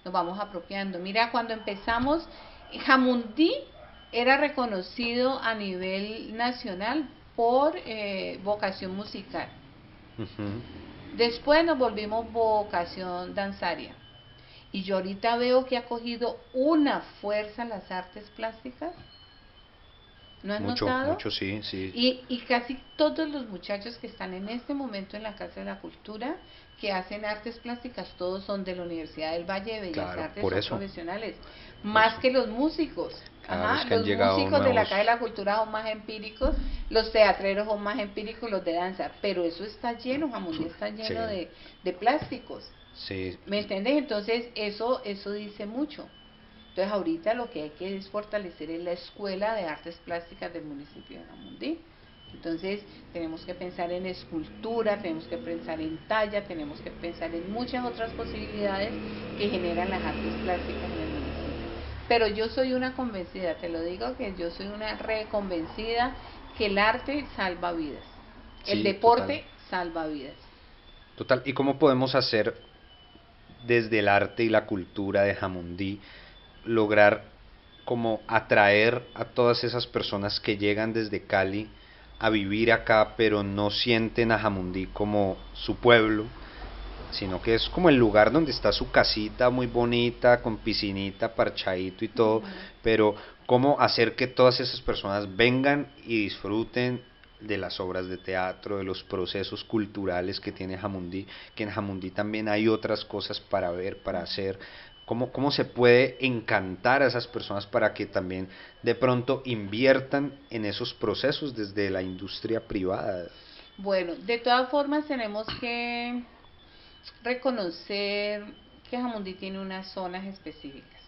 nos vamos apropiando. Mira, cuando empezamos, Jamundí era reconocido a nivel nacional por vocación musical. Ujú. Después nos volvimos vocación danzaria. Y yo ahorita veo que ha cogido una fuerza las artes plásticas. ¿No has Mucho, notado? mucho, sí, sí. Y casi todos los muchachos que están en este momento en la Casa de la Cultura, que hacen artes plásticas, todos son de la Universidad del Valle de Bellas Claro, Artes, por son eso, profesionales, por más eso. que los músicos. Claro, Ajá, es que han los llegado músicos de la nuevos. Casa de la Cultura son más empíricos, los teatreros son más empíricos, los de danza, pero eso está lleno, Jamundí está Sí, lleno de plásticos. sí, ¿Me entiendes? Entonces eso dice mucho. Entonces ahorita lo que hay que es fortalecer es la Escuela de Artes Plásticas del municipio de Jamundí. Entonces tenemos que pensar en escultura, tenemos que pensar en talla, tenemos que pensar en muchas otras posibilidades que generan las artes plásticas en el municipio. Pero yo soy una convencida, te lo digo que yo soy una reconvencida que el arte salva vidas, el sí, total. deporte salva vidas. Total. ¿Y cómo podemos hacer desde el arte y la cultura de Jamundí lograr como atraer a todas esas personas que llegan desde Cali a vivir acá, pero no sienten a Jamundí como su pueblo, sino que es como el lugar donde está su casita muy bonita, con piscinita, parchadito y todo, pero cómo hacer que todas esas personas vengan y disfruten de las obras de teatro, de los procesos culturales que tiene Jamundí, que en Jamundí también hay otras cosas para ver, para hacer, cómo se puede encantar a esas personas para que también de pronto inviertan en esos procesos desde la industria privada. Bueno, de todas formas tenemos que reconocer que Jamundí tiene unas zonas específicas.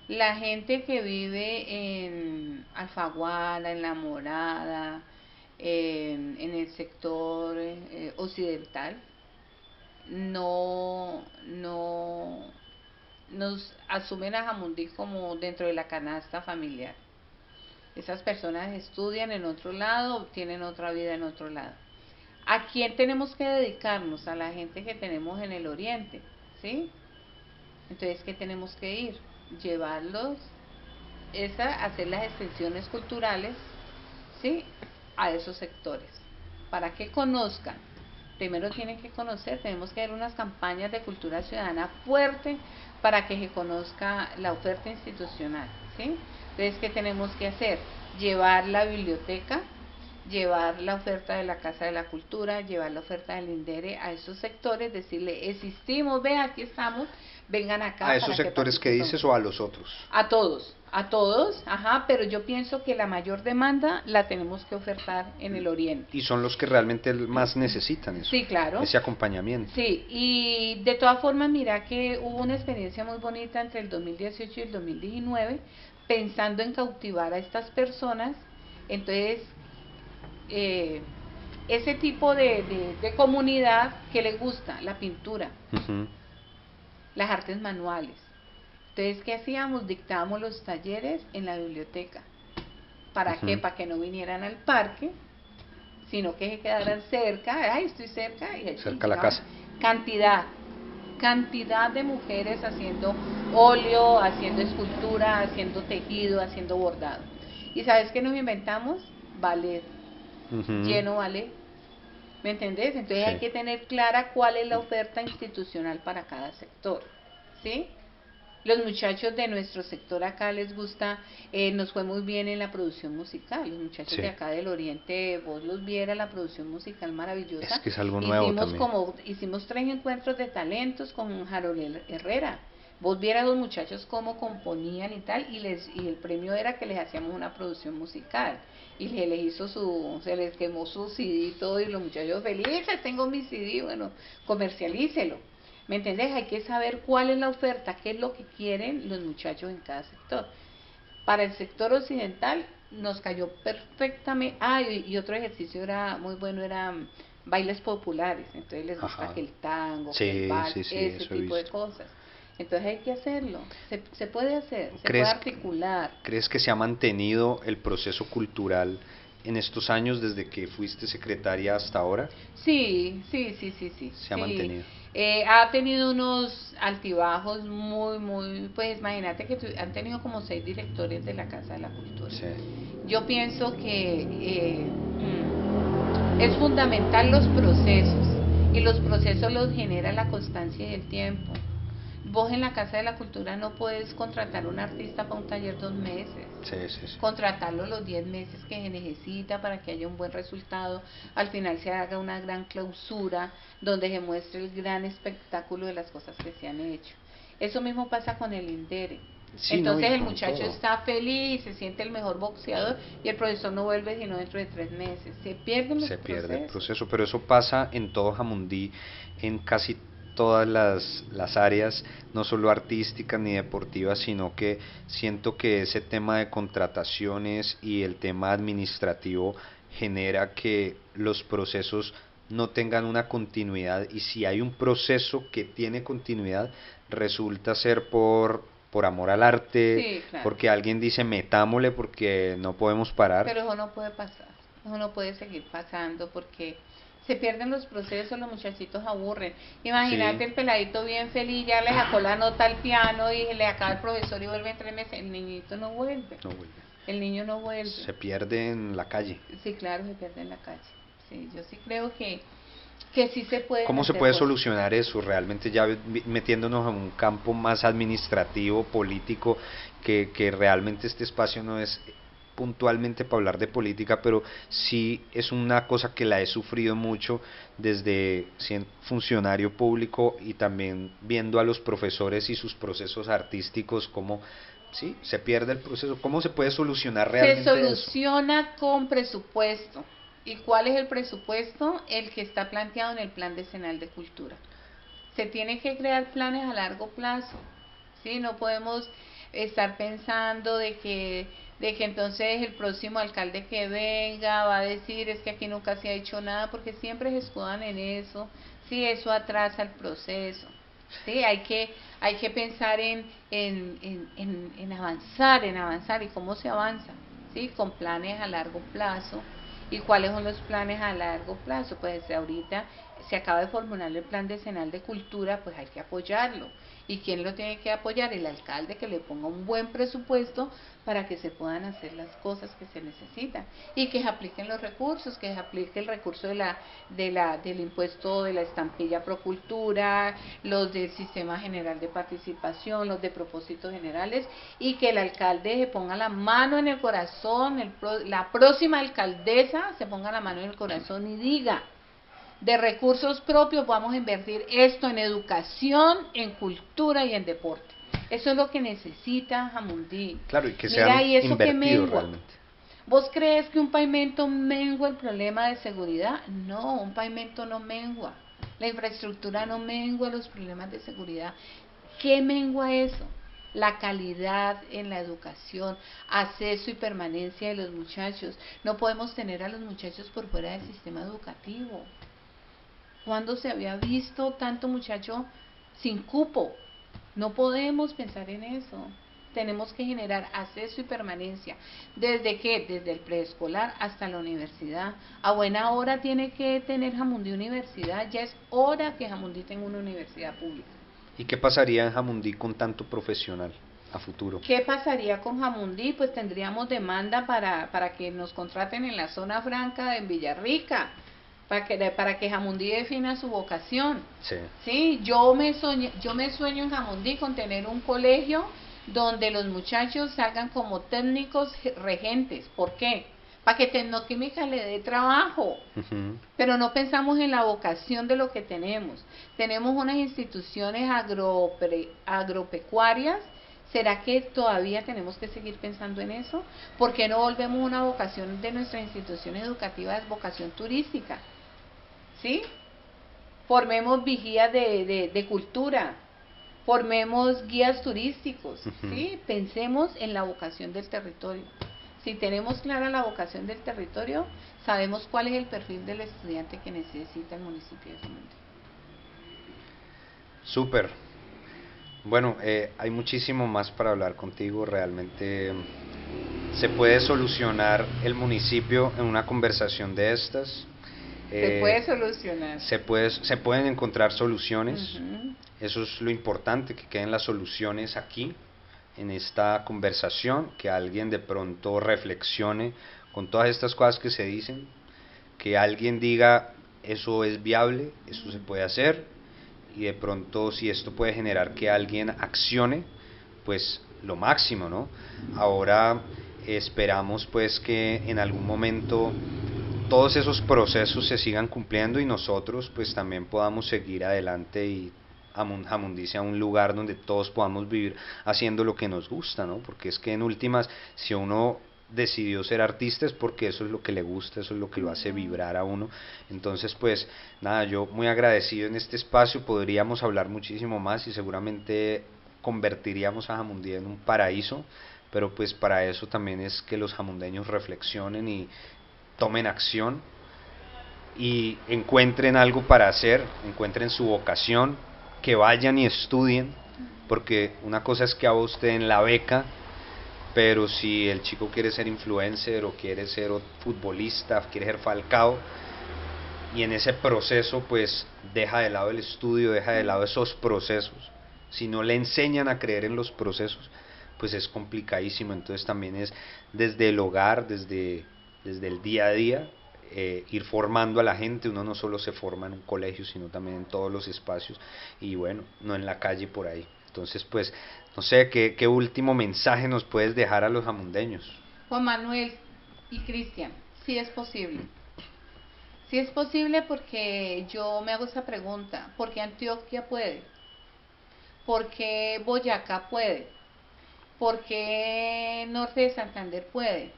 La gente que vive en Alfaguara, en La Morada, en el sector occidental, no nos asumen a Jamundí como dentro de la canasta familiar. Esas personas estudian en otro lado, tienen otra vida en otro lado. ¿A quién tenemos que dedicarnos? A la gente que tenemos en el oriente, ¿sí? Entonces, ¿qué tenemos que ir? Llevarlos, hacer las extensiones culturales, ¿sí? A esos sectores, para que conozcan. Primero tienen que conocer, tenemos que hacer unas campañas de cultura ciudadana fuerte para que se conozca la oferta institucional, ¿sí? Entonces, ¿qué tenemos que hacer? Llevar la biblioteca, llevar la oferta de la Casa de la Cultura, llevar la oferta del INDERE a esos sectores, decirle, existimos, ve, aquí estamos, vengan acá. ¿A esos para sectores que dices o a los otros? A todos, ajá, pero yo pienso que la mayor demanda la tenemos que ofertar en el Oriente. Y son los que realmente más necesitan eso. Sí, claro. Ese acompañamiento. Sí, y de todas formas, mira que hubo una experiencia muy bonita entre el 2018 y el 2019, pensando en cautivar a estas personas. Entonces, ese tipo de comunidad que le gusta, la pintura, las artes manuales. Entonces, ¿qué hacíamos? Dictábamos los talleres en la biblioteca. ¿Para qué? Para que no vinieran al parque, sino que se quedaran cerca. Ay, estoy cerca. Y cerca a la casa. Cantidad de mujeres haciendo óleo, haciendo escultura, haciendo tejido, haciendo bordado. ¿Y sabes qué nos inventamos? Ballet. Lleno ballet. ¿Me entendés? Entonces hay que tener clara cuál es la oferta institucional para cada sector. ¿Sí? Los muchachos de nuestro sector acá les gusta, nos fue muy bien en la producción musical. Los muchachos de acá del Oriente, vos los vieras, la producción musical maravillosa. Es que es algo nuevo también. Hicimos 3 encuentros de talentos con Harold Herrera. Vos vieras los muchachos cómo componían y tal, y el premio era que les hacíamos una producción musical. Y se les quemó su CD y todo, y los muchachos felices, tengo mi CD, bueno, comercialícelo. ¿Me entendés? Hay que saber cuál es la oferta, qué es lo que quieren los muchachos en cada sector. Para el sector occidental nos cayó perfectamente. Y otro ejercicio era muy bueno, era bailes populares. Entonces les gusta que el tango, que el vals, ese tipo de cosas. Entonces hay que hacerlo, se puede hacer, se puede articular. ¿Crees que se ha mantenido el proceso cultural en estos años desde que fuiste secretaria hasta ahora? Sí. Se ha mantenido. Ha tenido unos altibajos muy, pues imagínate que han tenido como 6 directores de la Casa de la Cultura. Sí. Yo pienso que es fundamental los procesos, y los procesos los genera la constancia y el tiempo. Vos en la Casa de la Cultura no puedes contratar a un artista para un taller 2 meses. Sí. Contratarlo los 10 meses que se necesita para que haya un buen resultado. Al final se haga una gran clausura donde se muestre el gran espectáculo de las cosas que se han hecho. Eso mismo pasa con el INDERE. Sí, entonces el muchacho está feliz, se siente el mejor boxeador, y el profesor no vuelve sino dentro de 3 meses. Se pierde el proceso, pero eso pasa en todo Jamundí, en casi todas las áreas, no solo artísticas ni deportivas, sino que siento que ese tema de contrataciones y el tema administrativo genera que los procesos no tengan una continuidad, y si hay un proceso que tiene continuidad, resulta ser por amor al arte, claro, porque alguien dice metámosle porque no podemos parar. Pero eso no puede pasar, eso no puede seguir pasando, porque se pierden los procesos, los muchachitos aburren. Imagínate el peladito bien feliz, ya le sacó la nota al piano y le acaba el profesor y vuelve en 3 meses. El niñito no vuelve. El niño no vuelve. Se pierde en la calle. Sí, claro, se pierde en la calle. Sí, yo sí creo que sí se puede. ¿Cómo se puede solucionar eso? Realmente ya metiéndonos en un campo más administrativo, político, que realmente este espacio no es puntualmente para hablar de política, pero sí es una cosa que la he sufrido mucho desde siendo funcionario público y también viendo a los profesores y sus procesos artísticos, cómo sí se pierde el proceso. ¿Cómo se puede solucionar realmente eso? Se soluciona con presupuesto. ¿Y cuál es el presupuesto? El que está planteado en el Plan Decenal de Cultura. Se tienen que crear planes a largo plazo, ¿sí? No podemos estar pensando de que entonces el próximo alcalde que venga va a decir es que aquí nunca se ha hecho nada, porque siempre se escudan en eso. Sí, eso atrasa el proceso. Sí, hay que pensar en avanzar. ¿Y cómo se avanza? Sí, con planes a largo plazo. ¿Y cuáles son los planes a largo plazo? Pues ahorita se acaba de formular el Plan Decenal de Cultura, pues hay que apoyarlo. ¿Y quién lo tiene que apoyar? El alcalde, que le ponga un buen presupuesto para que se puedan hacer las cosas que se necesitan y que se apliquen los recursos, que se aplique el recurso del impuesto de la estampilla Procultura, los del Sistema General de Participación, los de propósitos generales, y que el alcalde se ponga la mano en el corazón, la próxima alcaldesa se ponga la mano en el corazón y diga: de recursos propios vamos a invertir esto en educación, en cultura y en deporte. Eso es lo que necesita Jamundí. Claro, y que Mira, sean ¿y eso que invertidos mengua? realmente. ¿Vos crees que un pavimento mengua el problema de seguridad? No, un pavimento no mengua. La infraestructura no mengua los problemas de seguridad. ¿Qué mengua eso? La calidad en la educación, acceso y permanencia de los muchachos. No podemos tener a los muchachos por fuera del sistema educativo. ¿Cuándo se había visto tanto muchacho sin cupo? No podemos pensar en eso. Tenemos que generar acceso y permanencia. ¿Desde qué? Desde el preescolar hasta la universidad. A buena hora tiene que tener Jamundí universidad. Ya es hora que Jamundí tenga una universidad pública. ¿Y qué pasaría en Jamundí con tanto profesional a futuro? ¿Qué pasaría con Jamundí? Pues tendríamos demanda para que nos contraten en la zona franca de Villarrica, para que Jamundí defina su vocación. Sí. Sí, yo me sueño en Jamundí con tener un colegio donde los muchachos salgan como técnicos regentes. ¿Por qué? Para que Tecnoquímica le dé trabajo. Pero no pensamos en la vocación de lo que tenemos. Tenemos unas instituciones agropecuarias. ¿Será que todavía tenemos que seguir pensando en eso? ¿Por qué no volvemos una vocación de nuestra institución educativa, es vocación turística? ¿Sí? Formemos vigías de cultura, formemos guías turísticos, ¿sí? Pensemos en la vocación del territorio. Si tenemos clara la vocación del territorio, sabemos cuál es el perfil del estudiante que necesita el municipio de Jamundí. Súper. Bueno, hay muchísimo más para hablar contigo. Realmente se puede solucionar el municipio en una conversación de estas. Se puede solucionar. Se pueden encontrar soluciones. Eso es lo importante, que queden las soluciones aquí, en esta conversación, que alguien de pronto reflexione con todas estas cosas que se dicen, que alguien diga: eso es viable, eso se puede hacer, y de pronto, si esto puede generar que alguien accione, pues lo máximo, ¿no? Ahora esperamos pues que en algún momento todos esos procesos se sigan cumpliendo y nosotros pues también podamos seguir adelante y Jamundí sea un lugar donde todos podamos vivir haciendo lo que nos gusta, ¿no? Porque es que en últimas, si uno decidió ser artista es porque eso es lo que le gusta, eso es lo que lo hace vibrar a uno. Entonces pues nada, yo muy agradecido en este espacio. Podríamos hablar muchísimo más y seguramente convertiríamos a Jamundí en un paraíso, pero pues para eso también es que los jamundeños reflexionen y tomen acción y encuentren algo para hacer, encuentren su vocación, que vayan y estudien, porque una cosa es que a vos te den la beca, pero si el chico quiere ser influencer o quiere ser futbolista, quiere ser Falcao, y en ese proceso pues deja de lado el estudio, deja de lado esos procesos, si no le enseñan a creer en los procesos, pues es complicadísimo. Entonces también es desde el hogar, desde el día a día, ir formando a la gente. Uno no solo se forma en un colegio, sino también en todos los espacios, y bueno, no en la calle por ahí. Entonces pues, no sé, ¿qué último mensaje nos puedes dejar a los jamundeños? Juan Manuel y Cristian, sí es posible. Sí es posible, porque yo me hago esa pregunta: ¿por qué Antioquia puede? ¿Por qué Boyacá puede? ¿Por qué Norte de Santander puede?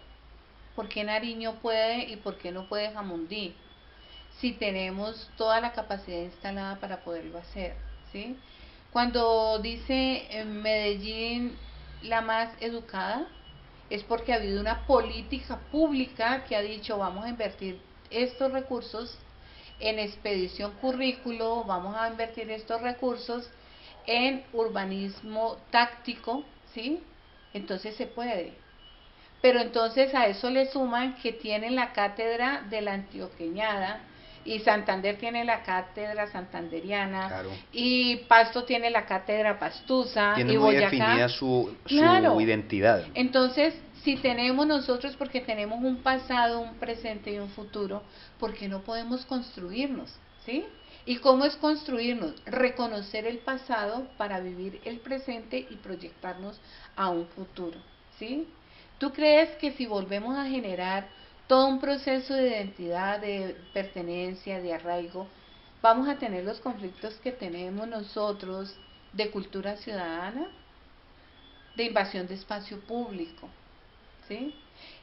¿Por qué Nariño puede y por qué no puede Jamundí? Si tenemos toda la capacidad instalada para poderlo hacer, ¿sí? Cuando dice en Medellín la más educada, es porque ha habido una política pública que ha dicho: vamos a invertir estos recursos en expedición currículo, vamos a invertir estos recursos en urbanismo táctico, ¿sí? Entonces se puede. Pero entonces a eso le suman que tienen la cátedra de la antioqueñada y Santander tiene la cátedra santanderiana, Claro. y Pasto tiene la cátedra pastusa, Tiene y muy Boyacá. definida su Claro. identidad. Entonces, si tenemos nosotros, porque tenemos un pasado, un presente y un futuro, ¿por qué no podemos construirnos? ¿Sí? ¿Y cómo es construirnos? Reconocer el pasado para vivir el presente y proyectarnos a un futuro. ¿Sí? ¿Tú crees que si volvemos a generar todo un proceso de identidad, de pertenencia, de arraigo, vamos a tener los conflictos que tenemos nosotros de cultura ciudadana, de invasión de espacio público? ¿Sí?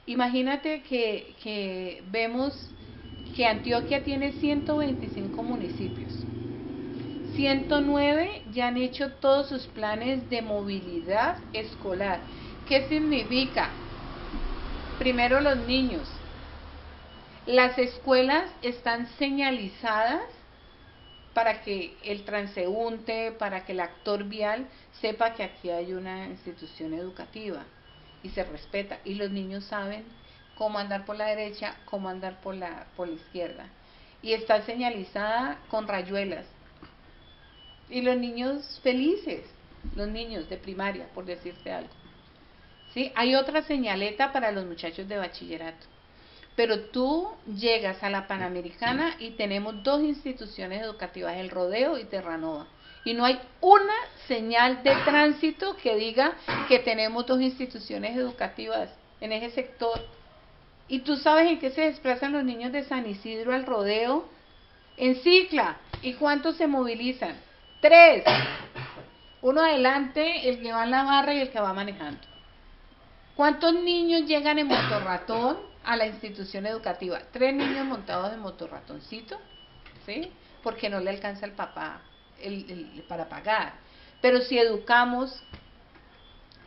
Imagínate que vemos que Antioquia tiene 125 municipios. 109 ya han hecho todos sus planes de movilidad escolar. ¿Qué significa? Primero los niños. Las escuelas están señalizadas para que el transeúnte, para que el actor vial sepa que aquí hay una institución educativa y se respeta. Y los niños saben cómo andar por la derecha, cómo andar por la izquierda. Y está señalizada con rayuelas. Y los niños felices, los niños de primaria, por decirte algo. ¿Sí? Hay otra señaleta para los muchachos de bachillerato. Pero tú llegas a la Panamericana y tenemos dos instituciones educativas, el Rodeo y Terranova. Y no hay una señal de tránsito que diga que tenemos dos instituciones educativas en ese sector. ¿Y tú sabes en qué se desplazan los niños de San Isidro al Rodeo? En cicla. ¿Y cuántos se movilizan? 3. Uno adelante, el que va en la barra y el que va manejando. ¿Cuántos niños llegan en motorratón a la institución educativa? 3 niños montados en motorratoncito, ¿sí? Porque no le alcanza el papá para pagar. Pero si educamos,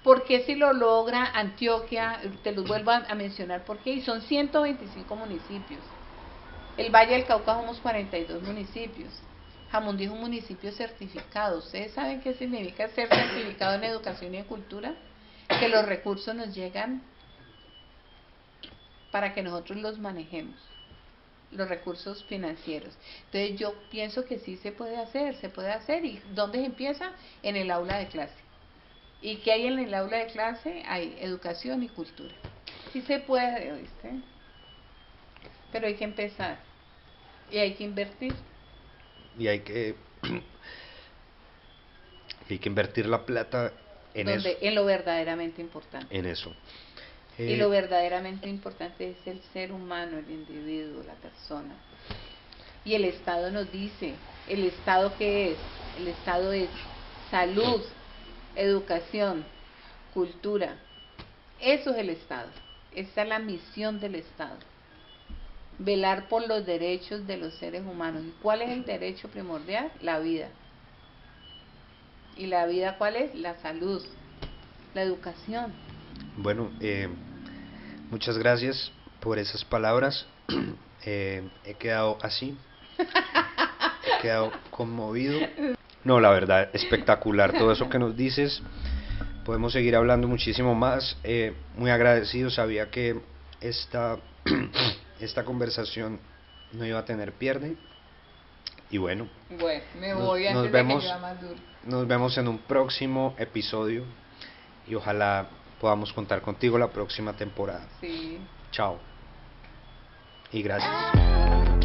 ¿por qué si lo logra Antioquia? Te los vuelvo a mencionar, ¿por qué? Y son 125 municipios. El Valle del Cauca somos 42 municipios. Jamundí es un municipio certificado. ¿Ustedes saben qué significa ser certificado en educación y en cultura? Que los recursos nos llegan para que nosotros los manejemos, los recursos financieros. Entonces yo pienso que sí se puede hacer. ¿Y dónde se empieza? En el aula de clase. ¿Y qué hay en el aula de clase? Hay educación y cultura. Sí se puede, ¿oíste? Pero hay que empezar y hay que invertir. Y hay que invertir la plata en eso. En lo verdaderamente importante. En eso. Y lo verdaderamente importante es el ser humano, el individuo, la persona. Y el Estado nos dice, ¿el Estado qué es? El Estado es salud, educación, cultura. Eso es el Estado. Esa es la misión del Estado. Velar por los derechos de los seres humanos. ¿Y cuál es el derecho primordial? La vida. ¿Y la vida cuál es? La salud, la educación. Bueno, muchas gracias por esas palabras. He quedado así. He quedado conmovido. No, la verdad, espectacular todo eso que nos dices. Podemos seguir hablando muchísimo más. Muy agradecido. Sabía que esta conversación no iba a tener pierde. Y bueno, me voy antes de que llueva más duro. Nos vemos en un próximo episodio y ojalá podamos contar contigo la próxima temporada. Sí. Chao. Y gracias.